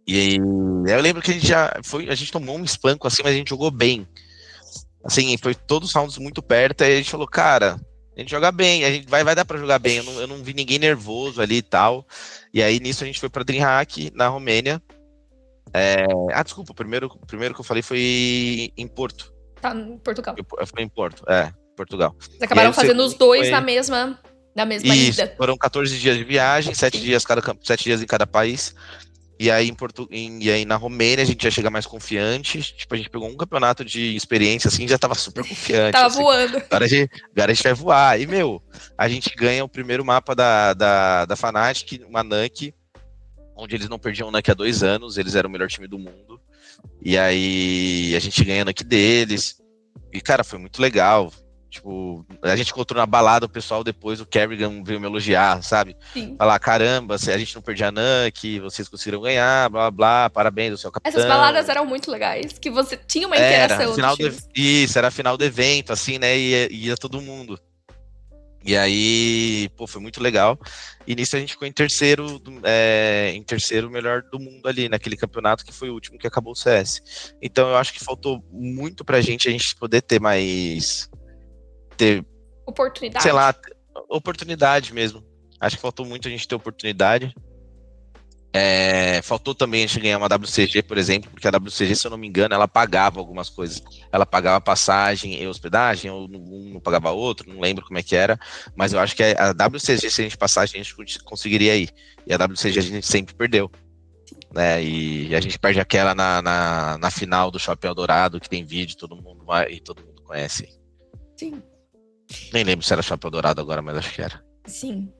E aí, eu lembro que a gente tomou um espanco assim, mas a gente jogou bem. Assim, foi todos os rounds muito perto, aí a gente falou, cara, a gente joga bem, a gente vai dar pra jogar bem. Eu não vi ninguém nervoso ali e tal. E aí nisso a gente foi pra DreamHack, na Romênia. Desculpa, o primeiro que eu falei foi em Porto. Tá em Portugal. Eu fui em Porto, Portugal. Vocês E aí acabaram o fazendo os segundo dois foi. na mesma Isso, ida. foram 14 dias de viagem, Sim. 7 dias em cada país. E aí, e aí na Romênia a gente já chega mais confiante. Tipo, a gente pegou um campeonato de experiência assim, já tava super confiante. Tava Assim, voando. agora a gente vai voar. E, meu, a gente ganha o primeiro mapa da Fnatic, uma Nuke. onde eles não perdiam o NUC há 2 anos, eles eram o melhor time do mundo. E aí a gente ganha o NUC deles. E, cara, foi muito legal. Tipo, a gente encontrou na balada o pessoal depois, o Kerrigan veio me elogiar, sabe? Sim. Falar, caramba, a gente não perdia a NUC, vocês conseguiram ganhar, blá, blá, blá, parabéns, o seu capitão. Essas baladas eram muito legais, que você tinha uma Era, interação final dos times. Isso, era final do evento, assim, né? Ia todo mundo. E aí, pô, foi muito legal. E nisso a gente ficou em terceiro melhor do mundo ali, naquele campeonato que foi o último que acabou o CS. Então eu acho que faltou muito pra gente a gente poder ter mais, Oportunidade. sei lá, oportunidade mesmo. Acho que faltou muito a gente ter oportunidade. Faltou também a gente ganhar uma WCG, por exemplo, porque a WCG, se eu não me engano, ela pagava algumas coisas. Ela pagava passagem e hospedagem, ou um não pagava outro, não lembro como é que era. Mas eu acho que a WCG, se a gente passasse, a gente conseguiria ir. E a WCG a gente sempre perdeu. Né? E a gente perde aquela na final do Shopping Eldorado, que tem vídeo, todo mundo conhece. Sim. Nem lembro se era Shopping Eldorado agora, mas acho que era. Sim.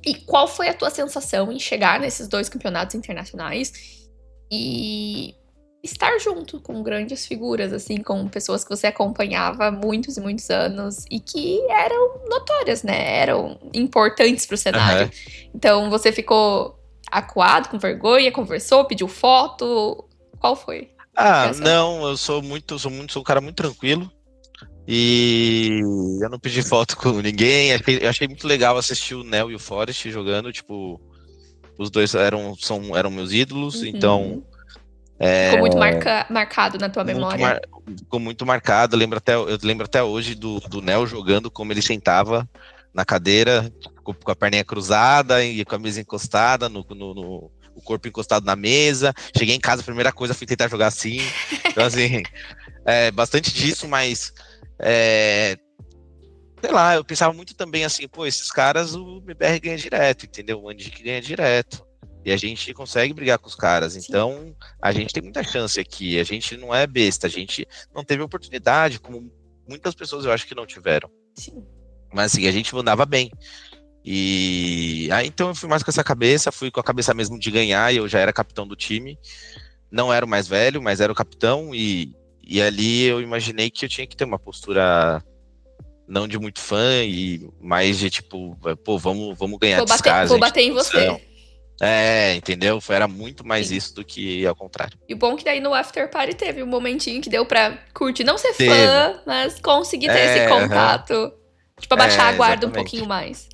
E qual foi a tua sensação em chegar nesses 2 campeonatos internacionais e estar junto com grandes figuras, assim, com pessoas que você acompanhava há muitos e muitos anos e que eram notórias, né? Eram importantes pro cenário. Uhum. Então, você ficou acuado, com vergonha, conversou, pediu foto? Qual foi? Não, eu sou um cara muito tranquilo. E eu não pedi foto com ninguém. Eu achei muito legal assistir o Nel e o Forrest jogando. Tipo, os dois eram meus ídolos, então. Ficou muito marcado na tua memória. Ficou muito marcado. Eu lembro até hoje do Nel jogando, como ele sentava na cadeira, com a perninha cruzada e com a mesa encostada, o corpo encostado na mesa. Cheguei em casa, a primeira coisa fui tentar jogar assim. Então, assim, bastante disso, mas. Sei lá, eu pensava muito também assim, pô, esses caras o MBR ganha direto, entendeu? O Andic ganha direto. E a gente consegue brigar com os caras. Sim. Então, a gente tem muita chance aqui. A gente não é besta, a gente não teve oportunidade, como muitas pessoas eu acho que não tiveram. Sim. Mas assim, a gente andava bem. E aí então eu fui mais com essa cabeça, fui com a cabeça mesmo de ganhar, e eu já era capitão do time. Não era o mais velho, mas era o capitão, e ali eu imaginei que eu tinha que ter uma postura não de muito fã, e mais de tipo, pô, vamos ganhar desses caras. Vou bater em você. Entendeu? Era muito mais isso do que ao contrário. E o bom é que daí no After Party teve um momentinho que deu pra curtir, não ser fã, mas conseguir ter esse contato. Tipo, abaixar a guarda um pouquinho mais.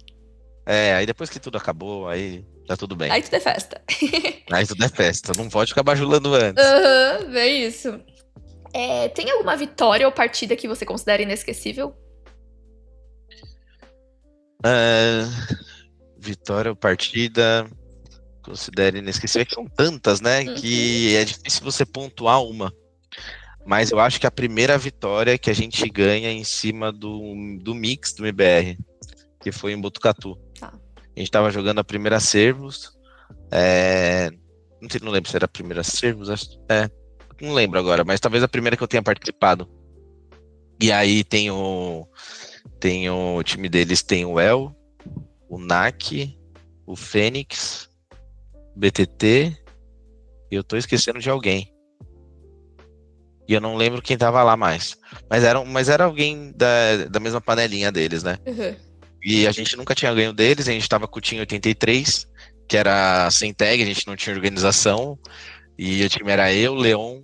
Aí depois que tudo acabou, aí tá tudo bem. Aí tudo é festa. Aí tudo é festa, não pode ficar bajulando antes. É isso. Tem alguma vitória ou partida que você considera inesquecível? Vitória ou partida considero inesquecível. É que são tantas, né? Que é difícil você pontuar uma. Mas eu acho que a primeira vitória que a gente ganha em cima do mix do MBR, que foi em Botucatu. Tá. A gente tava jogando a primeira Servos. Não lembro se era a primeira Servos. Não lembro agora, mas talvez a primeira que eu tenha participado. E aí tem o time deles, tem o El, o NAC, o Fênix, o BTT, e eu tô esquecendo de alguém. E eu não lembro quem tava lá mais. Mas era alguém da mesma panelinha deles, né? Uhum. E a gente nunca tinha ganho deles, a gente tava com o Team 83, que era sem tag, a gente não tinha organização. E o time era eu, Leon,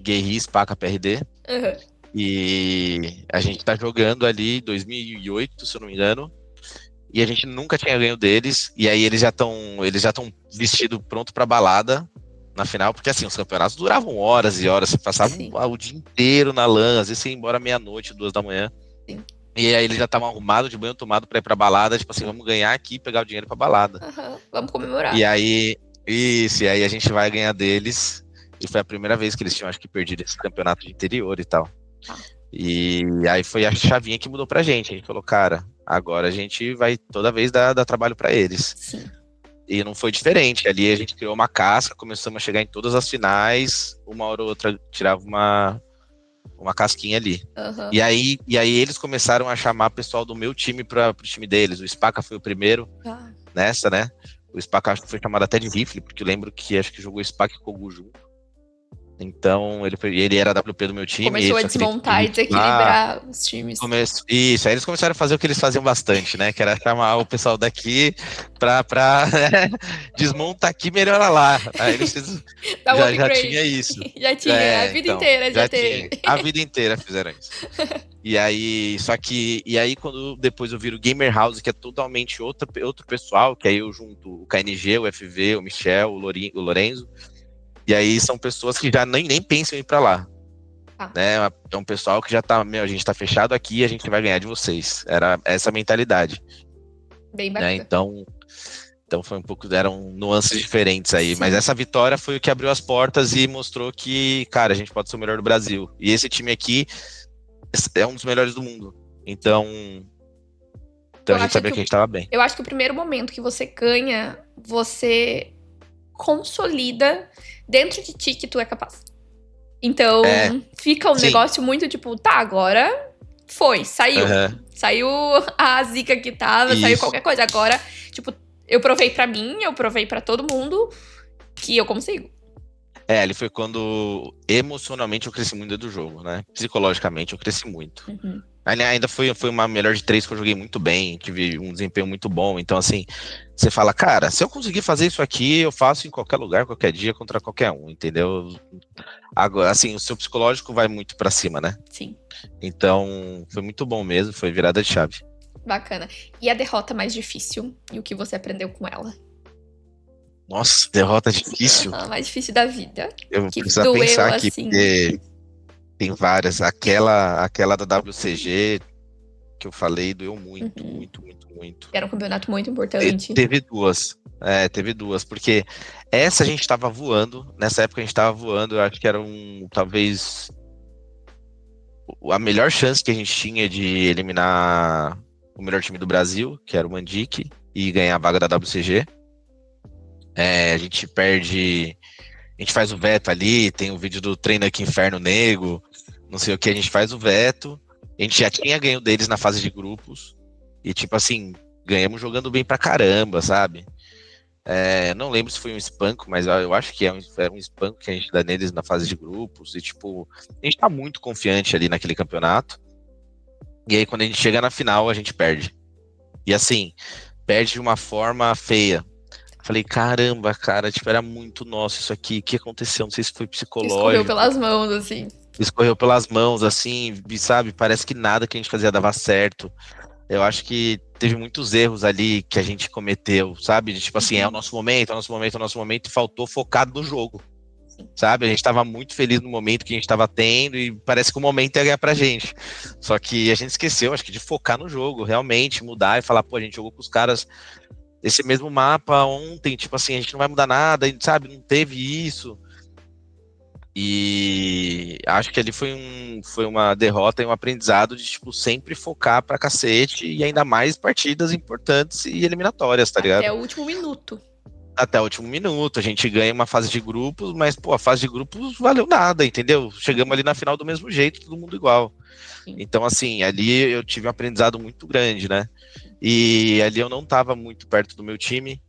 Guerri, Spaca, PRD. Uhum. E a gente tá jogando ali 2008, se eu não me engano. E a gente nunca tinha ganho deles. E aí eles já estão vestidos pronto pra balada na final. Porque assim, os campeonatos duravam horas e horas. Você passava o dia inteiro na LAN. Às vezes você ia embora meia-noite, 2 da manhã. Sim. E aí eles já estavam arrumados, de banho tomado pra ir pra balada. Tipo assim, vamos ganhar aqui e pegar o dinheiro pra balada. Uhum. Vamos comemorar. E aí a gente vai ganhar deles. E foi a primeira vez que eles tinham, acho que, perdido esse campeonato de interior e tal. E aí foi a chavinha que mudou pra gente. A gente falou, cara, agora a gente vai toda vez dar trabalho pra eles. Sim. E não foi diferente. Ali a gente criou uma casca, começamos a chegar em todas as finais. Uma hora ou outra tirava uma casquinha ali. Uhum. E aí eles começaram a chamar pessoal do meu time pro time deles. O Spaca foi o primeiro nessa, né? O Spaca acho que foi chamado até de rifle, porque eu lembro que acho que jogou Spaca e Kogu junto. Então, ele era WP do meu time, Começou ele a só queria desmontar e lá. desequilibrar os times. Isso, aí eles começaram a fazer o que eles faziam bastante, né? Que era chamar o pessoal daqui pra desmonta aqui, melhora lá. Aí eles Dá um já tinha upgrade. isso. Já tinha, a vida Então, inteira já já teve. tinha. A vida inteira fizeram isso. E aí, quando depois eu viro Gamer House, que é totalmente outro pessoal, que aí eu junto o KNG, o FV, o Michel, o Lorenzo. E aí são pessoas que já nem pensam em ir pra lá. Né? É um pessoal que já tá, a gente tá fechado aqui, a gente vai ganhar de vocês. Era essa mentalidade. Bem Né? bacana. Então foi um pouco, eram nuances diferentes aí. Sim. Mas essa vitória foi o que abriu as portas e mostrou que, cara, a gente pode ser o melhor do Brasil. E esse time aqui é um dos melhores do mundo. Então a gente sabia que a gente tava bem. Eu acho que o primeiro momento que você ganha, você consolida dentro de ti que tu é capaz. Então, fica um negócio muito tipo, tá, agora foi, saiu. Saiu a zica que tava, saiu qualquer coisa. Agora, tipo, eu provei pra mim, eu provei pra todo mundo que eu consigo. Ali foi quando emocionalmente eu cresci muito dentro do jogo, né? Psicologicamente eu cresci muito. Uhum. Ainda foi uma melhor de 3 que eu joguei muito bem, tive um desempenho muito bom. Então, assim, você fala, cara, se eu conseguir fazer isso aqui, eu faço em qualquer lugar, qualquer dia, contra qualquer um, entendeu? Agora, assim, o seu psicológico vai muito pra cima, né? Sim. Então, foi muito bom mesmo, foi virada de chave. Bacana. E a derrota mais difícil? E o que você aprendeu com ela? Nossa, derrota difícil. A mais difícil da vida. Eu vou que precisar doeu, pensar aqui, assim. porque tem várias. Aquela da WCG que eu falei doeu muito, muito. Era um campeonato muito importante. Teve duas, porque essa a gente tava voando, nessa época a gente tava voando, eu acho que era talvez a melhor chance que a gente tinha de eliminar o melhor time do Brasil, que era o Mandic, e ganhar a vaga da WCG. A gente perde, a gente faz o veto ali, tem o vídeo do treino aqui Inferno Nego, não sei o que, a gente faz o veto, a gente já tinha ganho deles na fase de grupos, e tipo assim, ganhamos jogando bem pra caramba, sabe? Não lembro se foi um espanco, mas eu acho que era um espanco que a gente dá neles na fase de grupos, e tipo, a gente tá muito confiante ali naquele campeonato, e aí quando a gente chega na final, a gente perde. E assim, perde de uma forma feia. Falei, caramba, cara, tipo, era muito nosso isso aqui, o que aconteceu? Não sei se foi psicológico. Escorreu pelas mãos, assim. Escorreu pelas mãos, assim, sabe? Parece que nada que a gente fazia dava certo. Eu acho que teve muitos erros ali que a gente cometeu, sabe? De, tipo assim, é o nosso momento, e faltou focado no jogo, sabe? A gente tava muito feliz no momento que a gente tava tendo e parece que o momento ia ganhar pra gente. Só que a gente esqueceu, acho que, de focar no jogo, realmente, mudar e falar, pô, a gente jogou com os caras esse mesmo mapa ontem, tipo assim, a gente não vai mudar nada, sabe? Não teve isso. E acho que ali foi uma derrota e um aprendizado de, tipo, sempre focar pra cacete e ainda mais partidas importantes e eliminatórias, tá ligado? Até o último minuto. Até o último minuto. A gente ganha uma fase de grupos, mas, pô, a fase de grupos valeu nada, entendeu? Chegamos ali na final do mesmo jeito, todo mundo igual. Sim. Então, assim, ali eu tive um aprendizado muito grande, né? E ali eu não estava muito perto do meu time.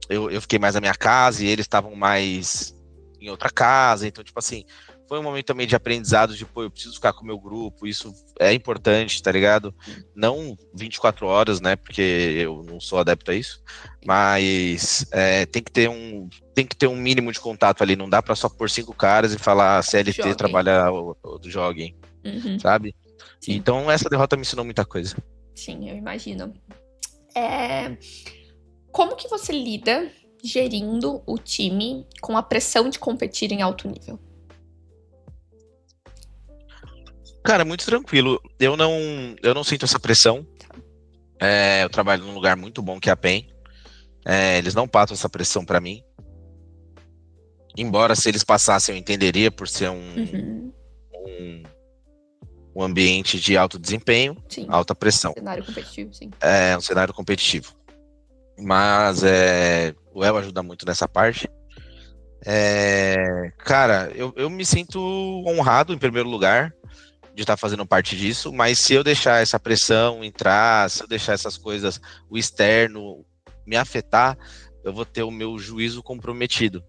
Eu fiquei mais na minha casa e eles estavam mais em outra casa. Então, tipo assim, foi um momento também de aprendizado de, pô, eu preciso ficar com o meu grupo, isso é importante, tá ligado? Não 24 horas, né? Porque eu não sou adepto a isso. Mas tem que ter um mínimo de contato ali. Não dá para só pôr 5 caras e falar CLT, joguem. Trabalha ou joguem, sabe? Sim. Então, essa derrota me ensinou muita coisa. Sim, eu imagino. Como que você lida gerindo o time com a pressão de competir em alto nível? Cara, muito tranquilo. Eu não sinto essa pressão. Eu trabalho num lugar muito bom que é a PEN. Eles não passam essa pressão pra mim. Embora, se eles passassem, eu entenderia por ser um ambiente de alto desempenho, sim, alta pressão. Cenário competitivo, sim. Um cenário competitivo. Mas o El ajuda muito nessa parte. Cara, eu me sinto honrado, em primeiro lugar, de estar fazendo parte disso, mas se eu deixar essa pressão entrar, se eu deixar essas coisas, o externo, me afetar, eu vou ter o meu juízo comprometido.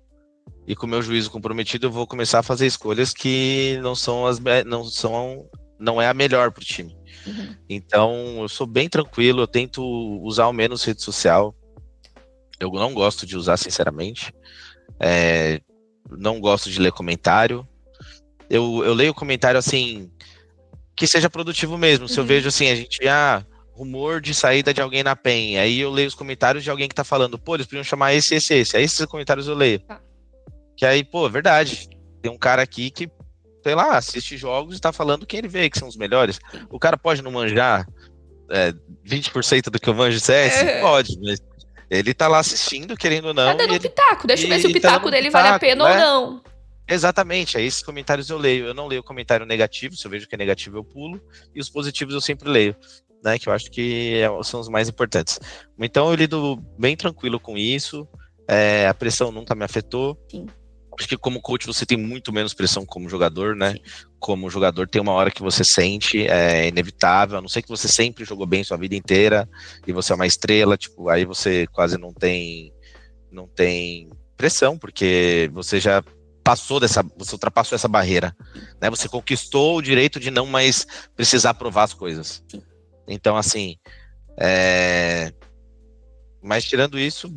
E com o meu juízo comprometido, eu vou começar a fazer escolhas que não é a melhor para o time. Uhum. Então, eu sou bem tranquilo, eu tento usar o menos rede social. Eu não gosto de usar, sinceramente. Não gosto de ler comentário. Eu leio comentário, assim, que seja produtivo mesmo. Se eu vejo, assim, rumor de saída de alguém na PEN, aí eu leio os comentários de alguém que tá falando, pô, eles podiam chamar esse. Aí esses comentários eu leio. Tá. Que aí, pô, é verdade. Tem um cara aqui que, sei lá, assiste jogos e tá falando quem ele vê que são os melhores. O cara pode não manjar 20% do que eu manjo de CS? Pode, mas ele tá lá assistindo, querendo ou Tá não, dando um pitaco, deixa eu ver se o tá dando pitaco um dele vale a pitaco, pena ou né? não. Exatamente, aí esses comentários eu leio. Eu não leio comentário negativo, se eu vejo que é negativo eu pulo, e os positivos eu sempre leio, né? Que eu acho que são os mais importantes. Então eu lido bem tranquilo com isso, a pressão nunca me afetou. Sim. Acho que como coach você tem muito menos pressão como jogador, né? Sim. Como jogador tem uma hora que você sente, é inevitável, a não ser que você sempre jogou bem sua vida inteira e você é uma estrela, tipo, aí você quase não tem pressão, porque você já você ultrapassou essa barreira, né? Você conquistou o direito de não mais precisar provar as coisas. Sim. Então, assim, mas tirando isso,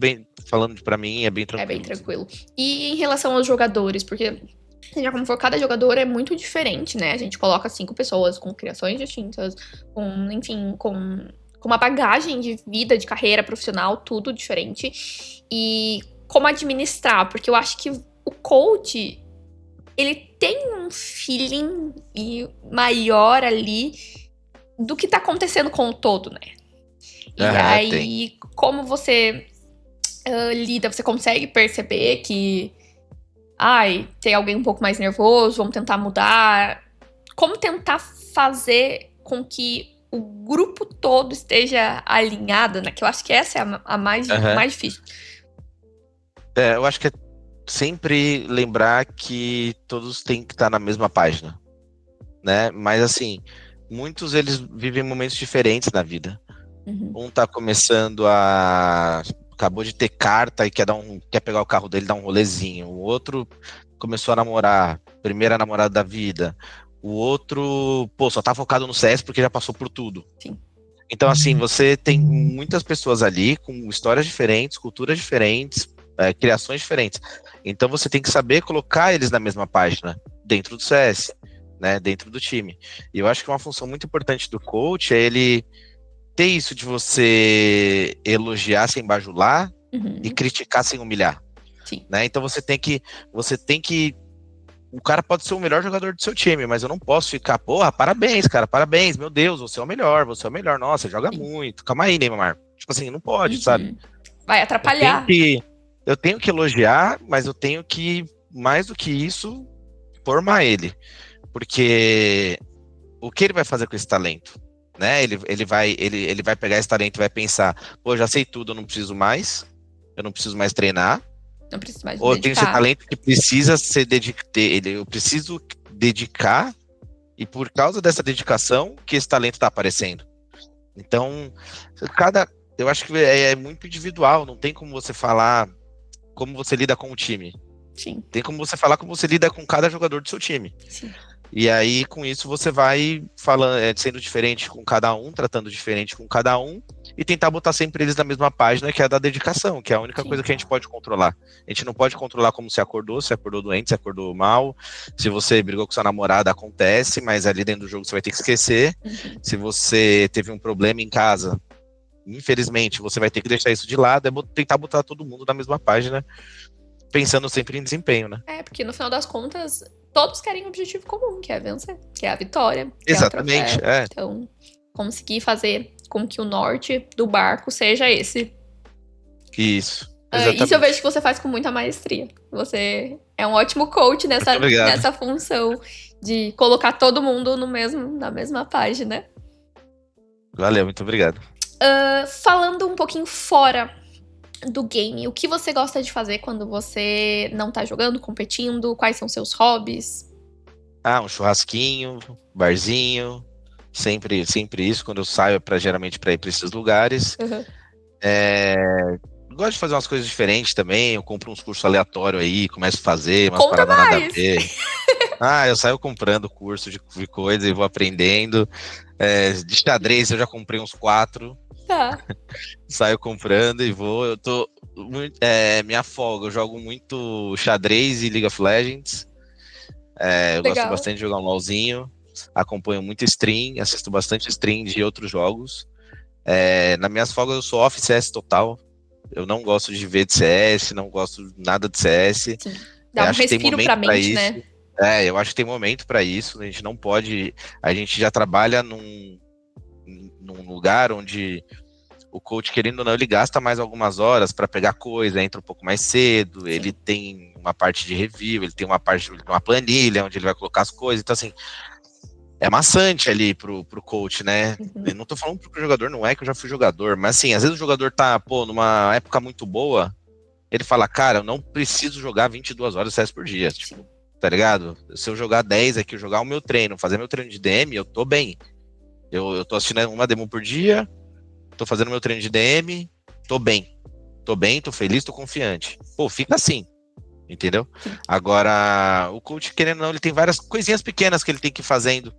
falando pra mim, é bem tranquilo. É bem tranquilo. E em relação aos jogadores, porque já como for, cada jogador é muito diferente, né? A gente coloca 5 pessoas com criações distintas, com uma bagagem de vida, de carreira profissional, tudo diferente. E como administrar, porque eu acho que o coach, ele tem um feeling maior ali do que tá acontecendo com o todo, né? E aí, como você lida, você consegue perceber que tem alguém um pouco mais nervoso, vamos tentar mudar. Como tentar fazer com que o grupo todo esteja alinhado, né? Que eu acho que essa é a mais difícil. Eu acho que é sempre lembrar que todos têm que estar na mesma página, né? Mas assim, muitos eles vivem momentos diferentes na vida. Um tá começando acabou de ter carta e quer pegar o carro dele, dar um rolezinho. O outro começou a namorar, primeira namorada da vida. O outro, só tá focado no CS porque já passou por tudo. Sim. Então, assim, você tem muitas pessoas ali com histórias diferentes, culturas diferentes, criações diferentes. Então, você tem que saber colocar eles na mesma página, dentro do CS, né, dentro do time. E eu acho que uma função muito importante do coach é ele ter isso de você elogiar sem bajular e criticar sem humilhar. Sim. Né? Então você tem que. O cara pode ser o melhor jogador do seu time, mas eu não posso ficar, porra, parabéns, cara, parabéns, meu Deus, você é o melhor, nossa, joga muito. Calma aí, Neymar. Tipo assim, não pode, sabe? Vai atrapalhar. Eu tenho que elogiar, mas eu tenho que, mais do que isso, formar ele. Porque o que ele vai fazer com esse talento? Né? Ele vai pegar esse talento e vai pensar, pô, já sei tudo, eu não preciso mais treinar. Não preciso mais ou eu tenho esse talento que precisa ser eu preciso dedicar, e por causa dessa dedicação que esse talento está aparecendo. Então, eu acho que é muito individual, não tem como você falar como você lida com o time. Sim. Tem como você falar como você lida com cada jogador do seu time. Sim. E aí, com isso, você vai falando, sendo diferente com cada um, tratando diferente com cada um, e tentar botar sempre eles na mesma página, que é a da dedicação, que é a única coisa que a gente pode controlar. A gente não pode controlar como se acordou doente, se acordou mal, se você brigou com sua namorada, acontece, mas ali dentro do jogo você vai ter que esquecer. Se você teve um problema em casa, infelizmente, você vai ter que deixar isso de lado, tentar botar todo mundo na mesma página, pensando sempre em desempenho, né? Porque no final das contas, todos querem um objetivo comum, que é vencer, que é a vitória. Exatamente, é o troféu. Então, conseguir fazer com que o norte do barco seja esse. Isso. Exatamente. Isso eu vejo que você faz com muita maestria. Você é um ótimo coach nessa função de colocar todo mundo na mesma página. Valeu, muito obrigado. Falando um pouquinho fora do game, o que você gosta de fazer quando você não tá jogando, competindo? Quais são seus hobbies? Um churrasquinho, barzinho, sempre isso, quando eu saio geralmente para ir para esses lugares. gosto de fazer umas coisas diferentes também. Eu compro uns cursos aleatórios aí, começo a fazer umas Conta paradas nada a mais! ver. Eu saio comprando curso de coisa e vou aprendendo. De xadrez eu já comprei uns 4. Tá, Saio comprando e vou. Eu tô. Minha folga, eu jogo muito xadrez e League of Legends. Eu gosto legal. bastante de jogar um LOLzinho. Acompanho muito stream, assisto bastante stream de outros jogos. Nas minhas folgas eu sou off CS total. Eu não gosto de ver de CS, não gosto nada de CS. Sim. Dá um Acho que tem respiro pra momento para mente, isso. né? Eu acho que tem momento para isso. A gente não pode. A gente já trabalha num lugar onde o coach, querendo ou não, ele gasta mais algumas horas para pegar coisa, entra um pouco mais cedo, Sim. ele tem uma parte de review, ele tem uma planilha onde ele vai colocar as coisas. Então, assim, é maçante ali pro coach, né? Uhum. Eu não tô falando pro jogador, não é que eu já fui jogador, mas assim, às vezes o jogador tá, numa época muito boa, ele fala, cara, eu não preciso jogar 22 horas de CS por dia, tipo, tá ligado? Se eu jogar 10 aqui, eu jogar o meu treino, fazer meu treino de DM, eu tô bem. Eu tô assistindo uma demo por dia, tô fazendo meu treino de DM, tô bem. Tô bem, tô feliz, tô confiante. Pô, fica assim, entendeu? Agora, o coach, querendo ou não, ele tem várias coisinhas pequenas que ele tem que ir fazendo.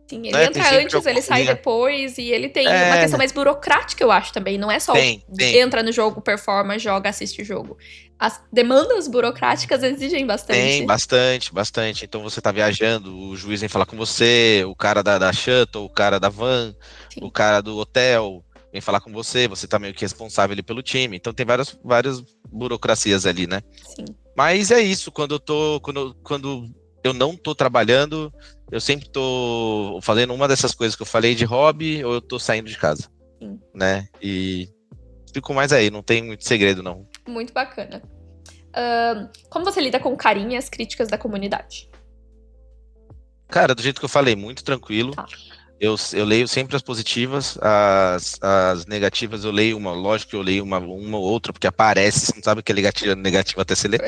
Sim, ele Né? Tem entra sempre antes, ele alguma sai coisinha. depois, e ele tem uma questão mais burocrática, eu acho, também. Não é só Tem. entra no jogo, performa, joga, assiste o jogo. As demandas burocráticas exigem Tem, bastante. bastante. Então você tá viajando, o juiz vem falar com você, o cara da shuttle, o cara da van, Sim. o cara do hotel vem falar com você tá meio que responsável ali pelo time. Então tem várias burocracias ali, né? Sim. Mas é isso, quando eu não tô trabalhando, eu sempre tô fazendo uma dessas coisas que eu falei de hobby, ou eu tô saindo de casa. Sim. Né? E fico mais aí, não tem muito segredo, não. Muito bacana. Como você lida com carinho e as críticas da comunidade? Cara, do jeito que eu falei, muito tranquilo. Tá. Eu leio sempre as positivas, as negativas eu leio lógico que eu leio uma ou outra, porque aparece, você não sabe o que é negativa até você ler.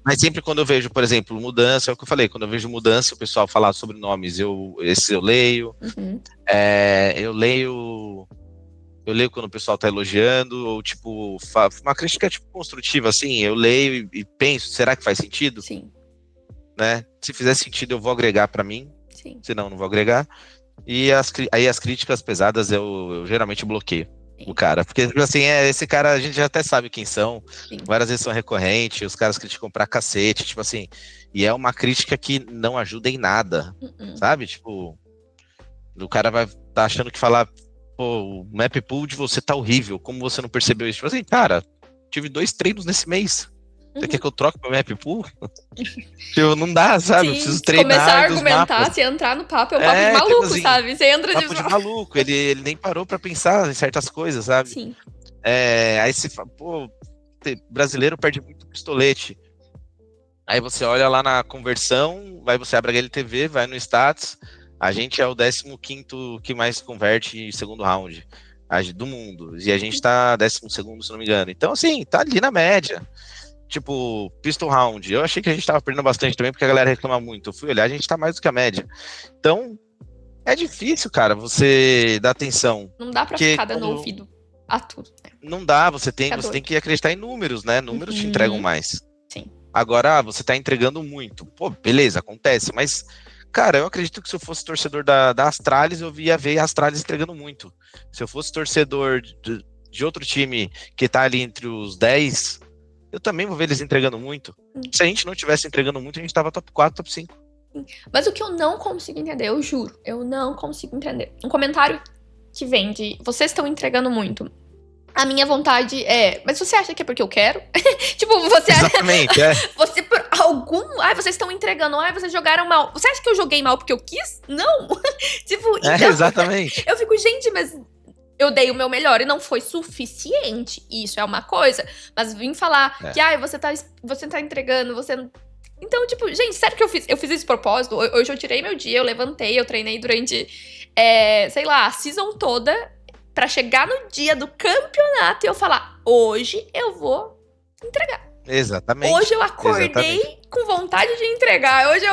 Mas sempre quando eu vejo, por exemplo, mudança, é o que eu falei, quando eu vejo mudança, o pessoal falar sobre nomes, esse eu leio. Uhum. Eu leio quando o pessoal tá elogiando, ou tipo, uma crítica tipo construtiva, assim, eu leio e penso, será que faz sentido? Sim. Né? Se fizer sentido, eu vou agregar para mim, Sim. senão não vou agregar. E aí as críticas pesadas eu geralmente bloqueio o cara. Porque, assim, esse cara a gente já até sabe quem são. Sim. Várias vezes são recorrentes, os caras criticam pra cacete, tipo assim. E é uma crítica que não ajuda em nada, sabe? Tipo, o cara vai tá achando que falar, pô, o map pool de você tá horrível, como você não percebeu isso? Tipo assim, cara, tive 2 treinos nesse mês. Você quer que eu troque meu map pool? Tipo, não dá, sabe? Sim, eu preciso se treinar começar a dos argumentar, mapas. se entrar no papo, é um papo de tipo maluco, assim, sabe? Você entra papo de maluco, ele nem parou pra pensar em certas coisas, sabe? Sim. Aí você fala, pô, brasileiro perde muito pistolete. Aí você olha lá na conversão, você abre a HLTV, vai no status, a gente é o 15º que mais converte em segundo round do mundo, e a gente tá 12º, se não me engano. Então, assim, tá ali na média. Tipo, pistol round. Eu achei que a gente tava perdendo bastante também, porque a galera reclama muito. Eu fui olhar, a gente tá mais do que a média. Então, é difícil, cara, você dar atenção. Não dá pra ficar dando ouvido a tudo. Né? Não dá, você tem que acreditar em números, né? Números te entregam mais. Sim. Agora, você tá entregando muito. Pô, beleza, acontece, mas, cara, eu acredito que se eu fosse torcedor da Astralis, eu ia ver a Astralis entregando muito. Se eu fosse torcedor de outro time que tá ali entre os 10, eu também vou ver eles entregando muito. Se a gente não tivesse entregando muito, a gente tava top 4, top 5. Mas o que eu não consigo entender, eu juro, eu não consigo entender. Um comentário que vem de vocês estão entregando muito. A minha vontade é, mas você acha que é porque eu quero? Tipo, você Exatamente, você por algum, vocês estão entregando, vocês jogaram mal. Você acha que eu joguei mal porque eu quis? Não. Tipo, então, exatamente. Eu fico, gente, mas eu dei o meu melhor e não foi suficiente. Isso é uma coisa. Mas vim falar que, você tá entregando, você não... Então, tipo, gente, sério que eu fiz esse propósito? Hoje eu tirei meu dia, eu levantei, eu treinei durante, sei lá, a season toda pra chegar no dia do campeonato e eu falar, hoje eu vou entregar. Exatamente. Hoje eu acordei com vontade de entregar. Hoje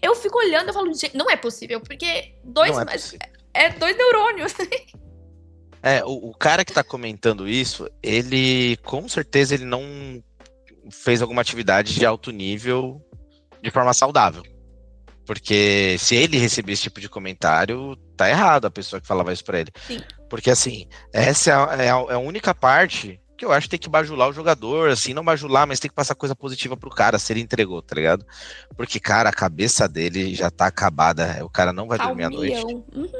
eu fico olhando, eu falo, gente, não é possível, porque 2 neurônios. O cara que tá comentando isso, ele com certeza ele não fez alguma atividade de alto nível de forma saudável. Porque se ele receber esse tipo de comentário, tá errado a pessoa que falava isso pra ele. Sim. Porque assim, essa é a única parte que eu acho que tem que bajular o jogador, assim, não bajular, mas tem que passar coisa positiva pro cara, se ele entregou, tá ligado? Porque, cara, a cabeça dele já tá acabada, o cara não vai Tá dormir à noite. Uhum.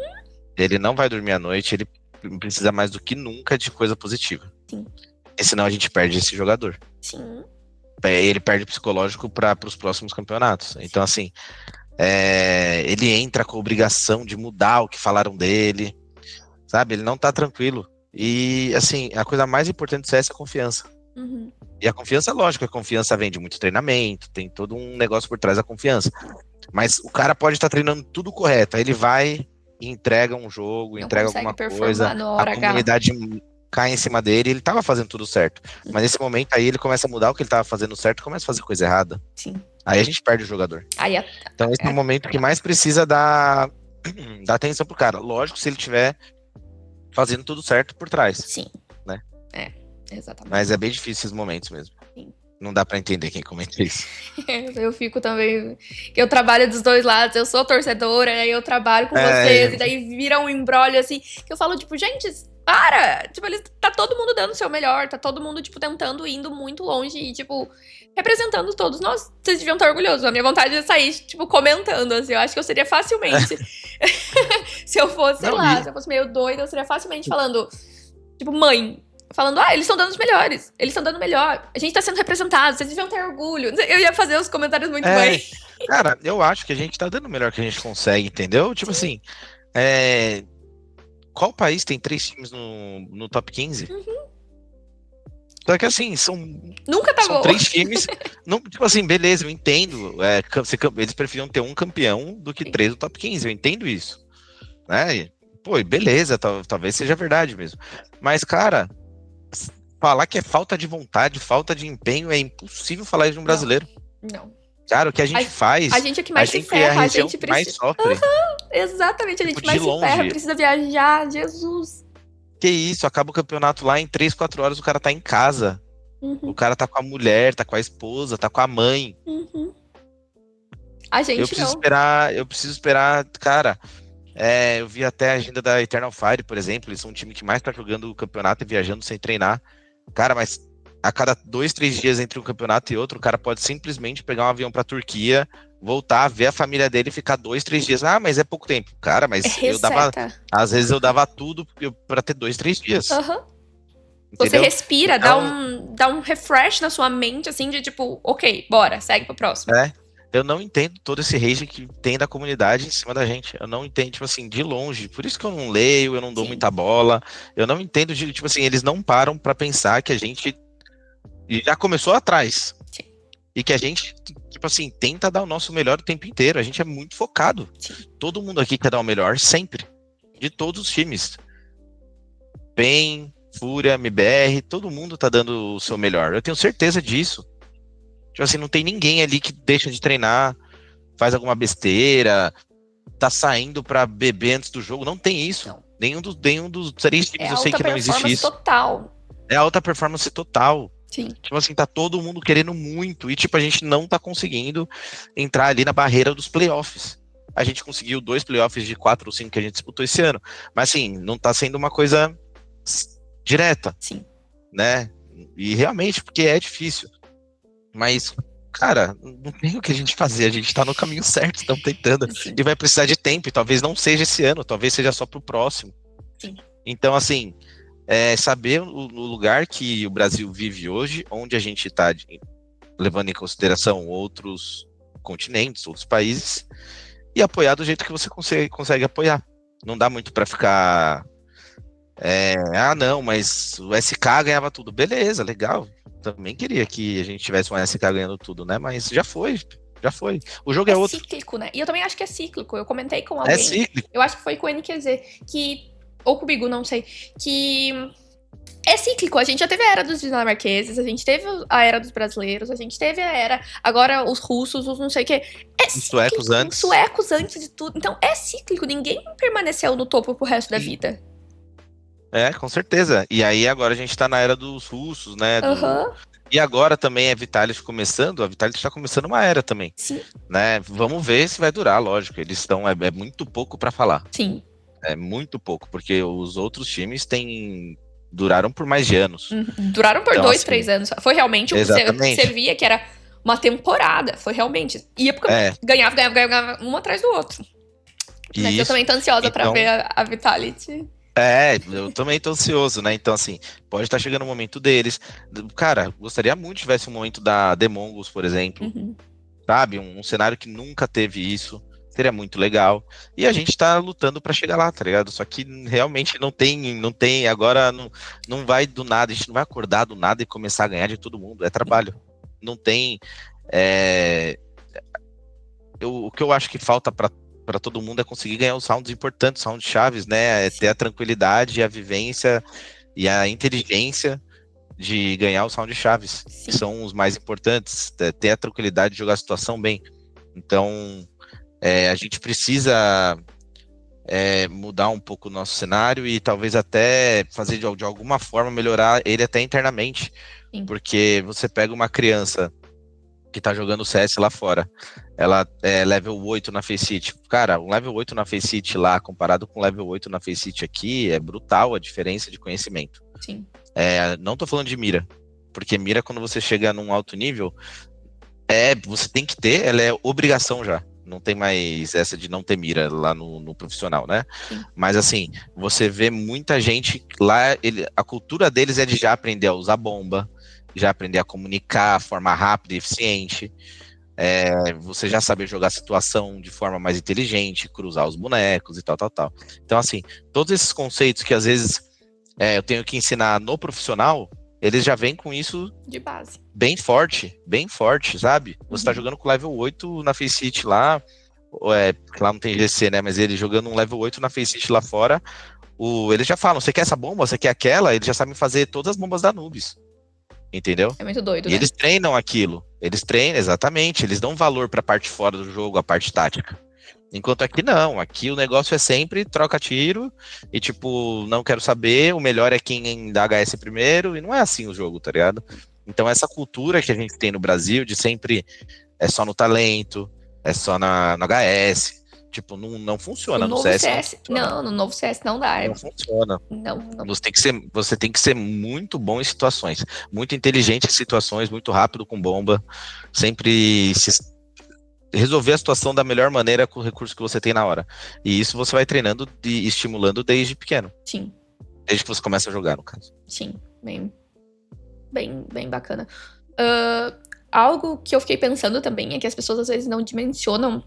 Ele não vai dormir à noite, ele precisa mais do que nunca de coisa positiva. Sim. E senão a gente perde esse jogador. Sim. Ele perde o psicológico para os próximos campeonatos. Então, assim, ele entra com a obrigação de mudar o que falaram dele, sabe? Ele não tá tranquilo. E, assim, a coisa mais importante do CS é a confiança. Uhum. E a confiança, lógico, a confiança vem de muito treinamento, tem todo um negócio por trás da confiança. Mas o cara pode estar treinando tudo correto, aí ele vai e entrega um jogo, Não entrega consegue alguma coisa, performar na a hora H. comunidade cai em cima dele, ele tava fazendo tudo certo. Mas nesse momento aí ele começa a mudar o que ele tava fazendo certo e começa a fazer coisa errada. Sim. Aí a gente perde o jogador. Aí Então esse é o momento que mais precisa dar atenção pro cara. Lógico, se ele tiver fazendo tudo certo por trás. Sim. Né? Exatamente. Mas é bem difícil esses momentos mesmo. Sim. Não dá pra entender quem comenta isso. Eu fico também. Eu trabalho dos dois lados, eu sou torcedora, aí eu trabalho com vocês, e daí vira um embrólio assim, que eu falo, tipo, gente, para! Tipo, tá todo mundo dando o seu melhor, tá todo mundo, tipo, tentando, indo muito longe e, tipo, representando todos nós. Vocês deviam estar orgulhosos. A minha vontade é sair, tipo, comentando, assim. Eu acho que eu seria facilmente. Se eu fosse, sei lá, se eu fosse meio doida, eu seria facilmente falando, tipo, mãe. Falando, eles estão dando os melhores. Eles estão dando o melhor. A gente tá sendo representado. Vocês deviam ter orgulho. Eu ia fazer os comentários muito bem. Cara, eu acho que a gente tá dando o melhor que a gente consegue, entendeu? Tipo assim, qual país tem 3 times no top 15? Uhum. Só que assim, Nunca tá são bom. 3 times. Não, tipo assim, beleza, eu entendo. Eles preferiam ter um campeão do que 3 do top 15. Eu entendo isso. Né? Pô, beleza, talvez seja verdade mesmo. Mas, cara, falar que é falta de vontade, falta de empenho, é impossível falar isso de um brasileiro. Não. Cara, o que a gente faz... A gente é que mais se ferra, a gente precisa... mais sofre. Exatamente, a gente Tipo, mais de se ferra, longe. precisa viajar, Jesus. Que isso, acaba o campeonato lá, em 3, 4 horas o cara tá em casa. Uhum. O cara tá com a mulher, tá com a esposa, tá com a mãe. Uhum. A gente eu preciso esperar, cara... eu vi até a agenda da Eternal Fire, por exemplo, eles são um time que mais tá jogando o campeonato e viajando sem treinar. Cara, mas a cada 2, 3 dias entre um campeonato e outro, o cara pode simplesmente pegar um avião pra Turquia, voltar, ver a família dele e ficar 2, 3 dias. Ah, mas é pouco tempo. Cara, mas às vezes eu dava tudo pra ter 2, 3 dias. Uhum. Você respira, então... dá um refresh na sua mente, assim, de tipo, ok, bora, segue pro próximo. Eu não entendo todo esse rage que tem da comunidade em cima da gente. Eu não entendo, tipo assim, de longe. Por isso que eu não leio, eu não dou muita bola. Eu não entendo, tipo assim, eles não param pra pensar que a gente já começou atrás. Sim. E que a gente, tipo assim, tenta dar o nosso melhor o tempo inteiro. A gente é muito focado. Sim. Todo mundo aqui quer dar o melhor, sempre. De todos os times. PEN, Fúria, MBR, todo mundo tá dando o seu melhor. Eu tenho certeza disso. Tipo assim, não tem ninguém ali que deixa de treinar, faz alguma besteira, tá saindo pra beber antes do jogo. Não tem isso. Não. Nenhum dos 3 times eu sei que não existe isso. Total. É alta performance total. Sim. Tipo assim, tá todo mundo querendo muito. E tipo, a gente não tá conseguindo entrar ali na barreira dos playoffs. A gente conseguiu 2 playoffs de 4 ou 5 que a gente disputou esse ano. Mas assim, não tá sendo uma coisa direta. Sim. Né? E realmente, porque é difícil. Mas, cara, não tem o que a gente fazer, a gente tá no caminho certo, estamos tentando. Sim. E vai precisar de tempo, e talvez não seja esse ano, talvez seja só pro próximo. Sim. Então, assim, saber o lugar que o Brasil vive hoje, onde a gente tá levando em consideração outros continentes, outros países, e apoiar do jeito que você consegue apoiar. Não dá muito pra ficar... não, mas o SK ganhava tudo. Beleza, legal. Também queria que a gente tivesse um SK ganhando tudo, né? Mas já foi. O jogo é outro. É cíclico, né? E eu também acho que é cíclico. Eu comentei com alguém. É cíclico. Eu acho que foi com o NQZ, ou comigo, não sei. Que é cíclico. A gente já teve a era dos dinamarqueses, a gente teve a era dos brasileiros, a gente teve a era... Agora os russos, os não sei o quê. É cíclico. Os suecos antes de tudo. Então é cíclico. Ninguém permaneceu no topo pro resto da vida. Com certeza. E aí agora a gente tá na era dos russos, né? Aham, E agora também a Vitality começando, a Vitality está começando uma era também, sim, né? Vamos ver se vai durar, lógico. Eles estão, é muito pouco para falar. sim. É muito pouco, porque os outros times duraram por mais de anos. Duraram por Então, 2, 3 assim, anos. Foi realmente, você exatamente. via que era uma temporada. Foi realmente. Ia porque É, ganhava um atrás do outro. Mas e eu isso. também tô ansiosa pra ver Então, a Vitality. eu também tô ansioso, né? Então, assim, pode estar chegando o momento deles. Cara, gostaria muito que tivesse um momento da The Mongols, por exemplo, Uhum. sabe? Um cenário que nunca teve isso. Seria muito legal. E a gente tá lutando para chegar lá, tá ligado? Só que realmente não tem, agora não vai do nada, a gente não vai acordar do nada e começar a ganhar de todo mundo. É trabalho. Não tem. é, o que eu acho que falta para todo mundo é conseguir ganhar os rounds importantes, os rounds chaves, né? É ter a tranquilidade, a vivência e a inteligência de ganhar os rounds chaves, que Sim, são os mais importantes, ter a tranquilidade de jogar a situação bem. Então, a gente precisa mudar um pouco o nosso cenário e talvez até fazer de alguma forma melhorar ele até internamente, sim. porque você pega uma criança que tá jogando CS lá fora, ela é level 8 na Faceit. Cara, um level 8 na Faceit lá, comparado com level 8 na Faceit aqui, é brutal a diferença de conhecimento. Sim. Não tô falando de mira, porque mira, quando você chega num alto nível, você tem que ter, ela é obrigação já. Não tem mais essa de não ter mira lá no profissional, né? Sim. Mas assim, você vê muita gente lá, a cultura deles é de já aprender a usar bomba, já aprender a comunicar de forma rápida e eficiente. Você já saber jogar a situação de forma mais inteligente, cruzar os bonecos e tal, tal, tal. Então, assim, todos esses conceitos que às vezes eu tenho que ensinar no profissional, eles já vêm com isso De base. bem forte, sabe? Você tá Uhum. jogando com level 8 na Faceit lá, porque lá não tem GC, né? Mas ele jogando um level 8 na Faceit lá fora, eles já falam, você quer essa bomba, você quer aquela? Eles já sabem fazer todas as bombas da Nubis, entendeu? É muito doido, E né? eles treinam aquilo. Eles treinam, exatamente. Eles dão valor pra parte fora do jogo, a parte tática. Enquanto aqui não. Aqui o negócio é sempre troca tiro e, tipo, não quero saber. O melhor é quem dá HS primeiro. E não é assim o jogo, tá ligado? Então, essa cultura que a gente tem no Brasil de sempre é só no talento, é só no HS. Tipo, não O funciona. No novo CS não CS. funciona. Não, no novo CS não dá. Não funciona. Não, não. Você tem que ser muito bom em situações, muito inteligente em situações, muito rápido com bomba, sempre resolver a situação da melhor maneira com o recurso que você tem na hora. E isso você vai treinando e estimulando desde pequeno, Sim, desde que você começa a jogar, no caso. sim. Bem bacana. Algo que eu fiquei pensando também é que as pessoas às vezes não dimensionam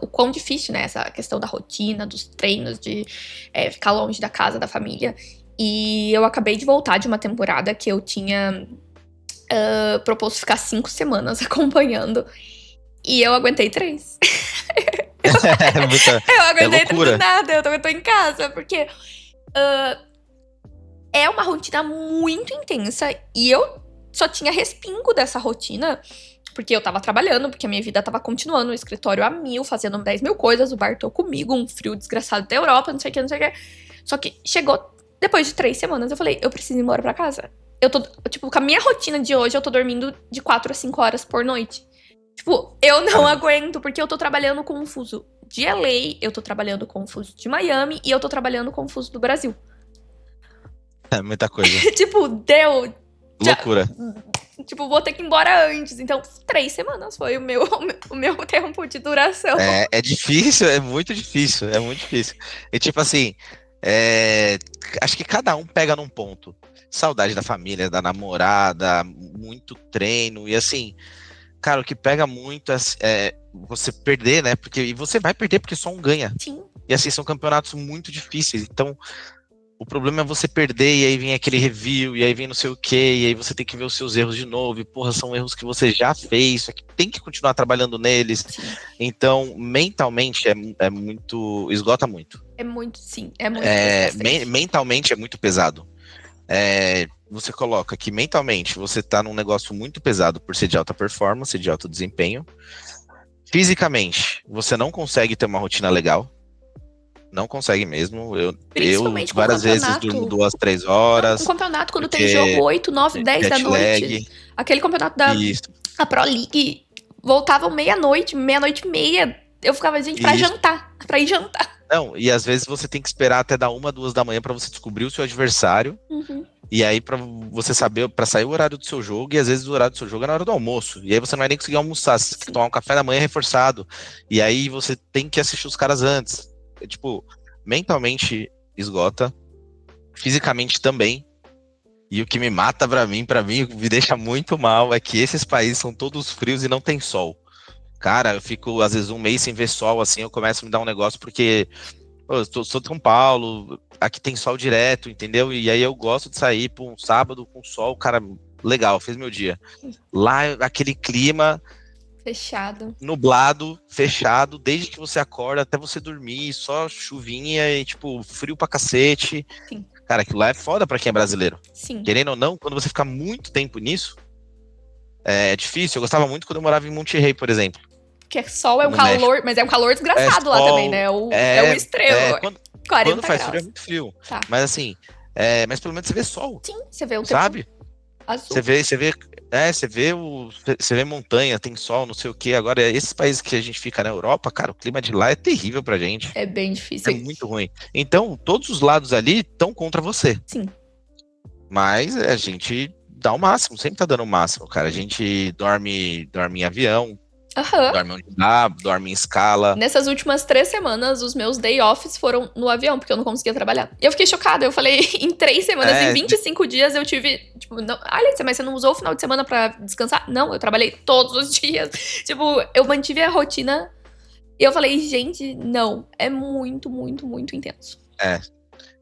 o quão difícil, né? Essa questão da rotina, dos treinos, de ficar longe da casa, da família. E eu acabei de voltar de uma temporada que eu tinha proposto ficar 5 semanas acompanhando. E eu aguentei 3. É, muita, Eu é aguentei 3 do loucura. nada, eu tô em casa, porque é uma rotina muito intensa e eu só tinha respingo dessa rotina porque eu tava trabalhando, porque a minha vida tava continuando no escritório a mil, fazendo 10 mil coisas, o Bartô comigo, um frio desgraçado da Europa, não sei o que, não sei o que. Só que chegou depois de 3 semanas, eu falei, eu preciso ir embora pra casa. Eu tô, tipo, com a minha rotina de hoje, eu tô dormindo de 4 a 5 horas por noite. Tipo, eu não Caramba, aguento, porque eu tô trabalhando com um fuso de LA, eu tô trabalhando com um fuso de Miami e eu tô trabalhando com um fuso do Brasil. é muita coisa. Tipo, deu. Já, Loucura. tipo, vou ter que ir embora antes. Então, 3 semanas foi o meu tempo de duração. É difícil, é muito difícil, é muito difícil. E tipo assim, acho que cada um pega num ponto. Saudade da família, da namorada, muito treino, e assim, cara, o que pega muito é você perder, né? E você vai perder porque só um ganha. Sim, E assim, são campeonatos muito difíceis. Então, o problema é você perder e aí vem aquele review, e aí vem não sei o quê, e aí você tem que ver os seus erros de novo. E porra, são erros que você já fez, só que tem que continuar trabalhando neles. sim. Então, mentalmente é muito. Esgota muito. É muito, sim. É muito desgastante. Mentalmente é muito pesado. Você coloca que mentalmente você tá num negócio muito pesado por ser de alta performance, de alto desempenho. Fisicamente, você não consegue ter uma rotina legal. Não consegue mesmo. Eu Principalmente com várias vezes durmo campeonato. 2, 3 Não, com horas, campeonato, quando tem jogo porque 8, 9, 10 da jet noite. lag, Aquele campeonato da isso, a Pro League voltavam meia-noite, meia-noite e meia. Eu ficava, gente, pra isso. jantar. Pra ir jantar. Não, e às vezes você tem que esperar até dar 1, 2 da manhã pra você descobrir o seu adversário, Uhum. e aí pra você saber, pra sair o horário do seu jogo, e às vezes o horário do seu jogo é na hora do almoço, e aí você não vai nem conseguir almoçar, você tem que tomar um café da manhã reforçado, e aí você tem que assistir os caras antes. É, tipo, mentalmente esgota, fisicamente também. E o que me mata pra mim, me deixa muito mal, é que esses países são todos frios e não tem sol. Cara, eu fico, às vezes, um mês sem ver sol, assim, eu começo a me dar um negócio, porque pô, eu sou de São Paulo, aqui tem sol direto, entendeu? E aí eu gosto de sair por um sábado com sol, cara, legal, fez meu dia. Lá, aquele clima Fechado. nublado, fechado, desde que você acorda até você dormir, só chuvinha e, tipo, frio pra cacete. Sim. Cara, aquilo lá é foda pra quem é brasileiro. Sim. Querendo ou não, quando você fica muito tempo nisso, é difícil. Eu gostava muito quando eu morava em Monterrey, por exemplo. Porque sol é um No calor, México. mas é um calor desgraçado lá Sol, também, né? É o extremo. quando 40 faz frio é graus. muito frio. Tá. Mas assim, mas pelo menos você vê sol, Sim, você vê o tempo sabe? azul. Você vê montanha, tem sol, não sei o quê. Agora, esses países que a gente fica na Europa, cara, o clima de lá é terrível pra gente. É bem É difícil. muito ruim. Então, todos os lados ali estão contra você. Sim. Mas a gente dá o máximo, sempre tá dando o máximo, cara. A gente dorme em avião, Aham. dorme onde dá, dorme em escala. Nessas últimas 3 semanas, os meus day offs foram no avião, porque eu não conseguia trabalhar. E eu fiquei chocada. Eu falei, em 3 semanas, em 25 dias, eu tive. Tipo, não, Alice, mas você não usou o final de semana pra descansar? Não, eu trabalhei todos os dias. Tipo, eu mantive a rotina. E eu falei, gente, não. É muito, muito, muito intenso.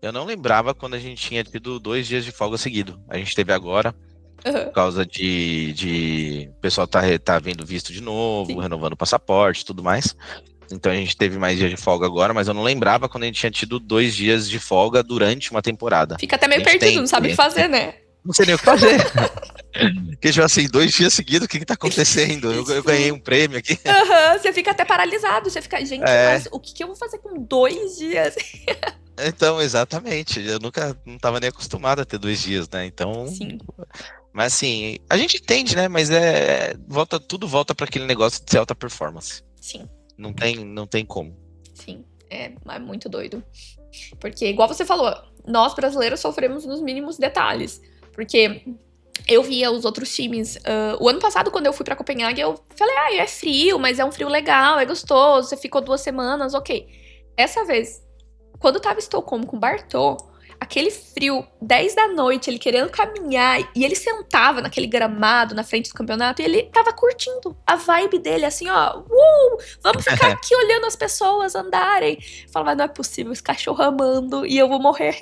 Eu não lembrava quando a gente tinha tido 2 dias de folga seguido. A gente teve agora, por causa de o pessoal tá vindo visto de novo, Sim. renovando o passaporte e tudo mais. Então a gente teve mais dias de folga agora, mas eu não lembrava quando a gente tinha tido 2 dias de folga durante uma temporada. Fica até meio A gente perdido, não sabe o que fazer, né? Não sei nem o que fazer. Porque, tipo assim, 2 dias seguidos, o que tá acontecendo? Eu ganhei um prêmio aqui. Você fica até paralisado. Você fica, gente, mas o que eu vou fazer com 2 dias? Então, exatamente. Eu não tava nem acostumado a ter 2 dias, né? Então. Sim. Mas assim, a gente entende, né? Mas tudo volta para aquele negócio de ser alta performance. Sim. Não tem como. Sim. É muito doido. Porque, igual você falou, nós brasileiros sofremos nos mínimos detalhes. Porque eu via os outros times. O ano passado, quando eu fui pra Copenhague, eu falei, é frio, mas é um frio legal, é gostoso. Você ficou 2 semanas, ok. Essa vez, quando eu tava em Estocolmo com o Bartô, aquele frio, 10 da noite, ele querendo caminhar, e ele sentava naquele gramado na frente do campeonato, e ele tava curtindo a vibe dele, assim, ó, vamos ficar aqui olhando as pessoas andarem. Eu falava, não é possível, esse cachorro amando, e eu vou morrer.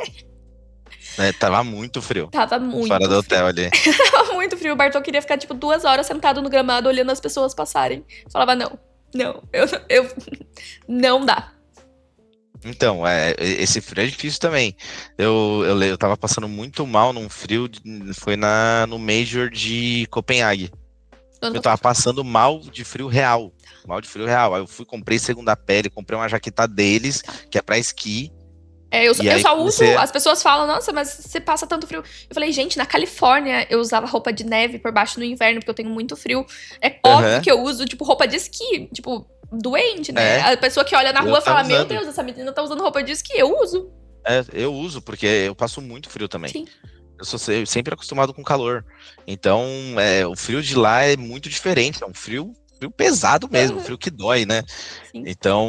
Tava muito frio. Tava muito fora do frio. hotel ali. Tava muito frio, o Bartô queria ficar, tipo, 2 horas sentado no gramado, olhando as pessoas passarem. Eu falava, não, eu não dá. Então, esse frio é difícil também. Eu tava passando muito mal num frio, foi no Major de Copenhague. Eu tava passando mal de frio real. Aí eu fui, comprei segunda pele, comprei uma jaqueta deles, que é pra esqui. Eu só uso, as pessoas falam, nossa, mas você passa tanto frio. Eu falei, gente, na Califórnia eu usava roupa de neve por baixo no inverno, porque eu tenho muito frio. É óbvio que eu uso, tipo, roupa de esqui, tipo, doente, né? A pessoa que olha na rua fala, meu Deus, essa menina tá usando roupa de esqui, eu uso. Eu uso, porque eu passo muito frio também. Sim. Eu sou sempre acostumado com calor. Então, o frio de lá é muito diferente, é um frio pesado mesmo, frio que dói, né? Sim. Então,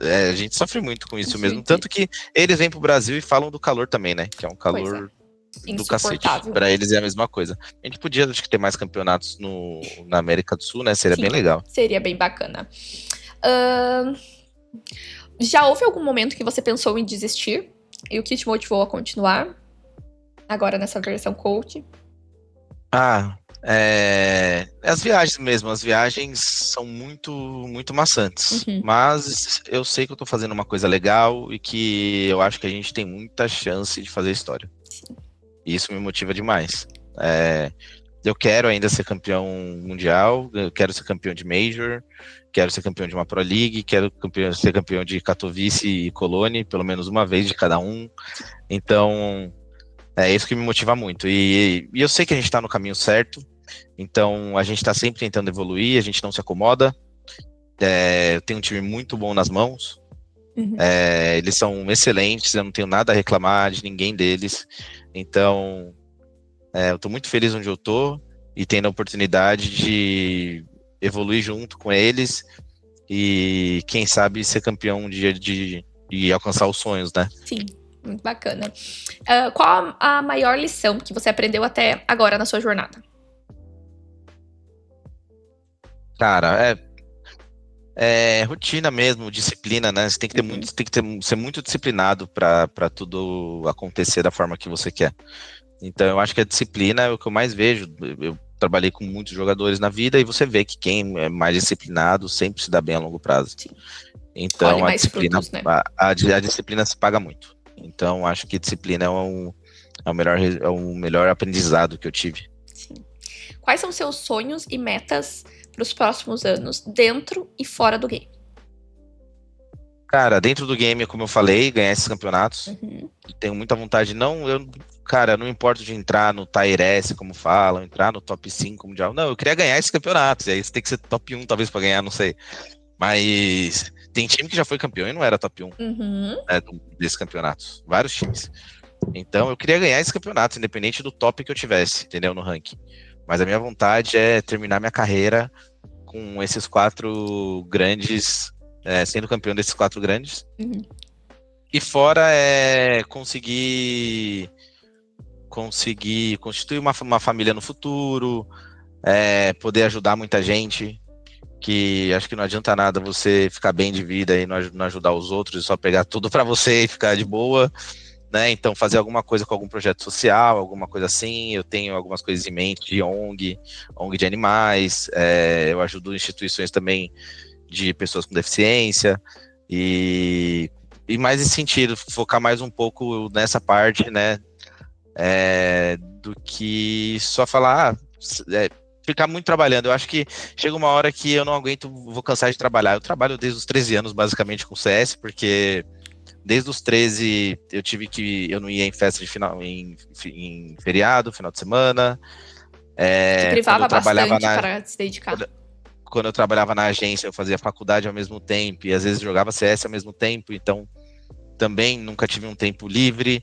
a gente sofre muito com isso mesmo. Tanto que eles vêm pro Brasil e falam do calor também, né? Que é um calor do cacete. Pra eles é a mesma coisa. A gente podia, acho que, ter mais campeonatos na América do Sul, né? Seria bem legal. Seria bem bacana. Já houve algum momento que você pensou em desistir? E o que te motivou a continuar? Agora nessa versão coach? As viagens mesmo. As viagens são muito, muito maçantes. Mas eu sei que eu tô fazendo uma coisa legal e que eu acho que a gente tem muita chance de fazer história. Sim. E isso me motiva demais. Eu quero ainda ser campeão mundial, eu quero ser campeão de Major, quero ser campeão de uma Pro League, quero ser campeão de Katowice e Cologne, pelo menos uma vez de cada um. Então, é isso que me motiva muito. E eu sei que a gente está no caminho certo, então a gente está sempre tentando evoluir, a gente não se acomoda. Eu tenho um time muito bom nas mãos, eles são excelentes, eu não tenho nada a reclamar de ninguém deles. Então, eu estou muito feliz onde eu estou e tendo a oportunidade de evoluir junto com eles e, quem sabe, ser campeão um dia de alcançar os sonhos, né? Sim, muito bacana. Qual a maior lição que você aprendeu até agora na sua jornada? Cara, rotina mesmo, disciplina, né? Você tem que ter ser muito disciplinado para tudo acontecer da forma que você quer. Então, eu acho que a disciplina é o que eu mais vejo. Eu trabalhei com muitos jogadores na vida e você vê que quem é mais disciplinado sempre se dá bem a longo prazo. Sim. Então, Colhe a mais disciplina, frutos, né? a disciplina se paga muito. Então, acho que disciplina é o melhor aprendizado que eu tive. Sim. Quais são seus sonhos e metas para os próximos anos, dentro e fora do game? Cara, dentro do game, como eu falei, ganhar esses campeonatos. Tenho muita vontade. Cara, não importa de entrar no Tier S, como falam, entrar no top 5 mundial. Não, eu queria ganhar esses campeonatos. E aí você tem que ser top 1, talvez, para ganhar, não sei. Mas tem time que já foi campeão e não era top 1 desses campeonatos. Vários times. Então, eu queria ganhar esses campeonatos, independente do top que eu tivesse, entendeu? No ranking. Mas a minha vontade é terminar minha carreira com esses 4 grandes, sendo campeão desses 4 grandes. E fora conseguir constituir uma família no futuro, poder ajudar muita gente, que acho que não adianta nada você ficar bem de vida e não ajudar os outros e só pegar tudo para você e ficar de boa, né? Então fazer alguma coisa com algum projeto social, alguma coisa assim. Eu tenho algumas coisas em mente de ONG de animais, eu ajudo instituições também de pessoas com deficiência e mais nesse sentido, focar mais um pouco nessa parte, né, do que só falar, ficar muito trabalhando. Eu acho que chega uma hora que eu não aguento, vou cansar de trabalhar. Eu trabalho desde os 13 anos, basicamente, com CS, porque desde os 13 eu não ia em festa de em feriado, final de semana. Se privava bastante para se dedicar. Quando eu trabalhava na agência, eu fazia faculdade ao mesmo tempo, e às vezes jogava CS ao mesmo tempo, então também nunca tive um tempo livre,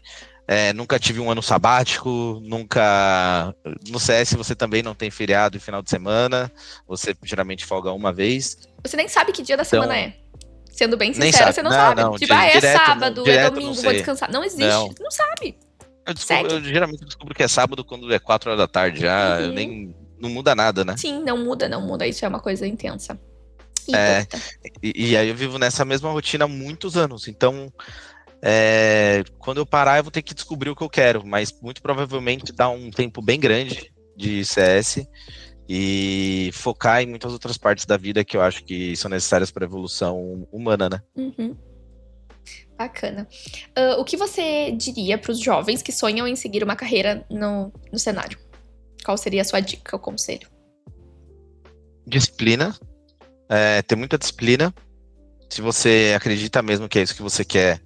nunca tive um ano sabático, nunca... No CS você também não tem feriado e final de semana, você geralmente folga uma vez. Você nem sabe que dia da semana é. Sendo bem Nem sincera, sabe. você não sabe. Não, tipo, é direto, sábado, é direto, domingo, não vou sei. descansar. Não existe, não sabe. Eu geralmente descubro que é sábado quando é 4 horas da tarde já, não muda nada, né? Sim, não muda. Isso é uma coisa intensa. E aí eu vivo nessa mesma rotina há muitos anos, então quando eu parar eu vou ter que descobrir o que eu quero, mas muito provavelmente dá um tempo bem grande de CS e focar em muitas outras partes da vida que eu acho que são necessárias para a evolução humana, né? Bacana. O que você diria para os jovens que sonham em seguir uma carreira no cenário? Qual seria a sua dica, o conselho? Disciplina. Ter muita disciplina. Se você acredita mesmo que é isso que você quer,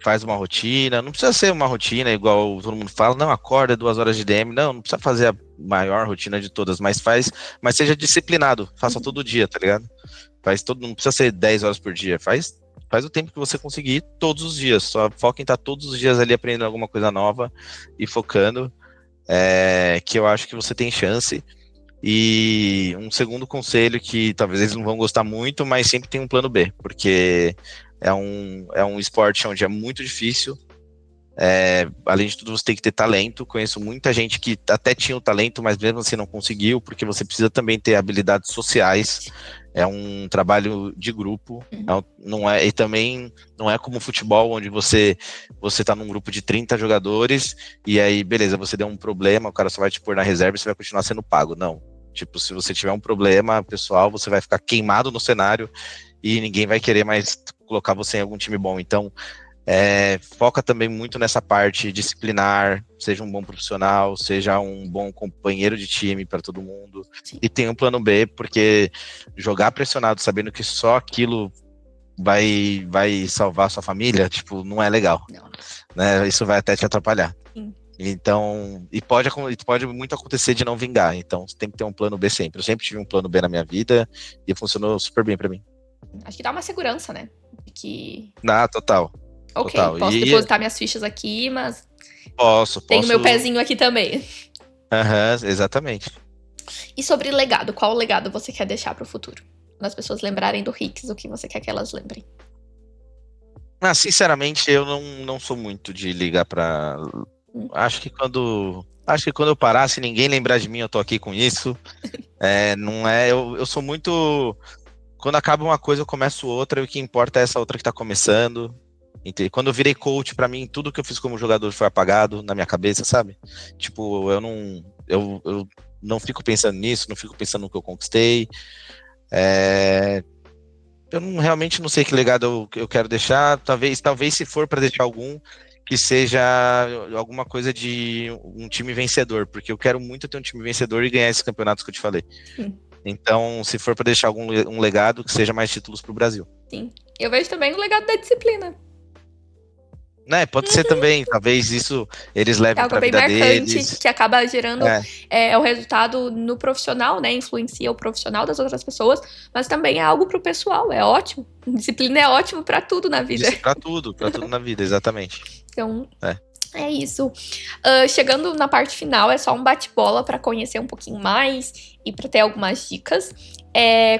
faz uma rotina. Não precisa ser uma rotina igual todo mundo fala, não, acorda 2 horas de DM. Não precisa fazer a maior rotina de todas, mas seja disciplinado. Faça todo dia, tá ligado? Não precisa ser 10 horas por dia. Faz o tempo que você conseguir todos os dias. Só foca em estar todos os dias ali aprendendo alguma coisa nova e focando, que eu acho que você tem chance. E um segundo conselho que talvez eles não vão gostar muito, mas sempre tem um plano B, porque é um esporte onde é muito difícil. Além de tudo, você tem que ter talento. Conheço muita gente que até tinha o talento, mas mesmo assim não conseguiu, porque você precisa também ter habilidades sociais. É um trabalho de grupo, e também não é como futebol, onde você tá num grupo de 30 jogadores, e aí, beleza, você deu um problema, o cara só vai te pôr na reserva e você vai continuar sendo pago. Não. Tipo, se você tiver um problema pessoal, você vai ficar queimado no cenário e ninguém vai querer mais colocar você em algum time bom. Então, Foca também muito nessa parte disciplinar, seja um bom profissional, seja um bom companheiro de time para todo mundo. Sim. E tem um plano B, porque jogar pressionado sabendo que só aquilo vai salvar sua família, tipo, não é legal. Não. Né? Isso vai até te atrapalhar. Sim. Então, e pode muito acontecer de não vingar. Então, você tem que ter um plano B sempre. Eu sempre tive um plano B na minha vida e funcionou super bem para mim. Acho que dá uma segurança, né? Que... Total. Ok, total. posso depositar minhas fichas aqui, mas Posso. tenho meu pezinho aqui também. Exatamente. E sobre legado, qual legado você quer deixar para o futuro? Quando as pessoas lembrarem do Hicks, o que você quer que elas lembrem? Sinceramente, eu não sou muito de ligar pra... Acho que quando eu parar, se ninguém lembrar de mim, eu tô aqui com isso. Não é... Eu sou muito... Quando acaba uma coisa, eu começo outra, e o que importa é essa outra que tá começando. Quando eu virei coach, pra mim, tudo que eu fiz como jogador foi apagado na minha cabeça, sabe? Tipo, eu não fico pensando nisso, não fico pensando no que eu conquistei. Eu realmente não sei que legado eu quero deixar. Talvez se for para deixar algum, que seja alguma coisa de um time vencedor, porque eu quero muito ter um time vencedor e ganhar esses campeonatos que eu te falei. Sim. Então, se for para deixar um legado, que seja mais títulos para o Brasil. Sim. Eu vejo também o legado da disciplina. Pode ser também, talvez isso eles levem para a vida marcante, deles. que acaba gerando o resultado no profissional, né? Influencia o profissional das outras pessoas, mas também é algo pro pessoal, é ótimo. Disciplina é ótimo para tudo na vida. Para tudo na vida, exatamente. Então, é isso. Chegando na parte final, é só um bate-bola para conhecer um pouquinho mais e para ter algumas dicas.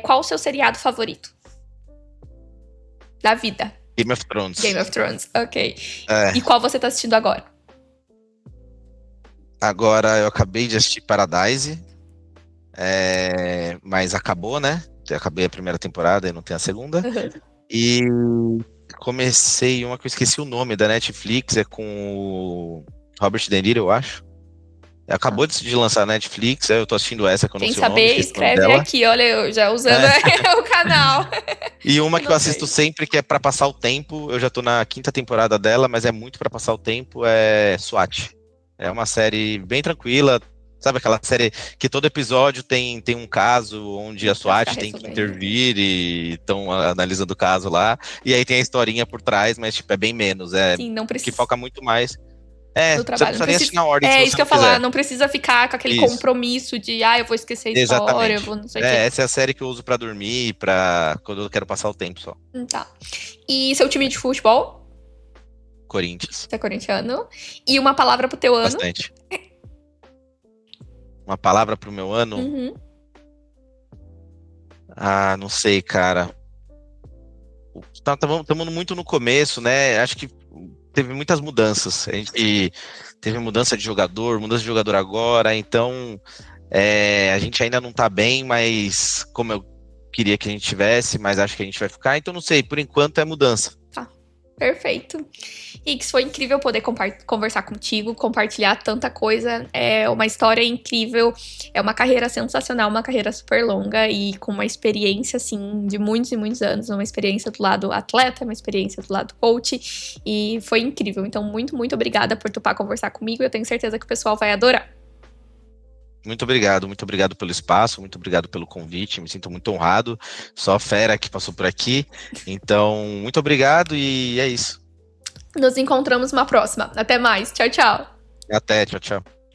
Qual o seu seriado favorito da vida? Game of Thrones. Game of Thrones, ok. E qual você tá assistindo agora? Agora eu acabei de assistir Paradise, mas acabou, né? Eu acabei a primeira temporada e não tem a segunda. Uhum. E comecei uma que eu esqueci o nome da Netflix, é com o Robert De Niro, eu acho. Acabou de lançar na Netflix, eu tô assistindo essa que eu não sei o nome. Quem saber, escreve aqui, olha, eu já usando o canal. E uma que eu assisto sempre, que é pra passar o tempo, eu já tô na 5ª temporada dela, mas é muito pra passar o tempo, é SWAT. É uma série bem tranquila, sabe aquela série que todo episódio tem um caso onde a SWAT tem que intervir e estão analisando o caso lá, e aí tem a historinha por trás, mas tipo, é bem menos, Sim, não precisa. que foca muito mais... do trabalho. Você não precisa nem assistir na ordem, se isso que eu ia falar, não precisa ficar com aquele compromisso de, eu vou esquecer a história, eu vou não sei o quê. Essa é a série que eu uso pra dormir, quando eu quero passar o tempo só. Tá. E seu time de futebol? Corinthians. Você é corintiano. E uma palavra pro teu ano? Bastante. Uma palavra pro meu ano? Uhum. Não sei, cara. Estamos muito no começo, né? Acho que teve muitas mudanças. A gente teve mudança de jogador agora, então a gente ainda não tá bem, mas como eu queria que a gente tivesse, mas acho que a gente vai ficar, então não sei, por enquanto é mudança. Tá, perfeito. Ix, foi incrível poder conversar contigo, compartilhar tanta coisa, é uma história incrível, é uma carreira sensacional, uma carreira super longa e com uma experiência, assim, de muitos e muitos anos, uma experiência do lado atleta, uma experiência do lado coach, e foi incrível. Então, muito, muito obrigada por topar conversar comigo, eu tenho certeza que o pessoal vai adorar. Muito obrigado pelo espaço, muito obrigado pelo convite, me sinto muito honrado, só fera que passou por aqui, então muito obrigado e é isso. Nos encontramos numa próxima, até mais, tchau, tchau. Até, tchau, tchau.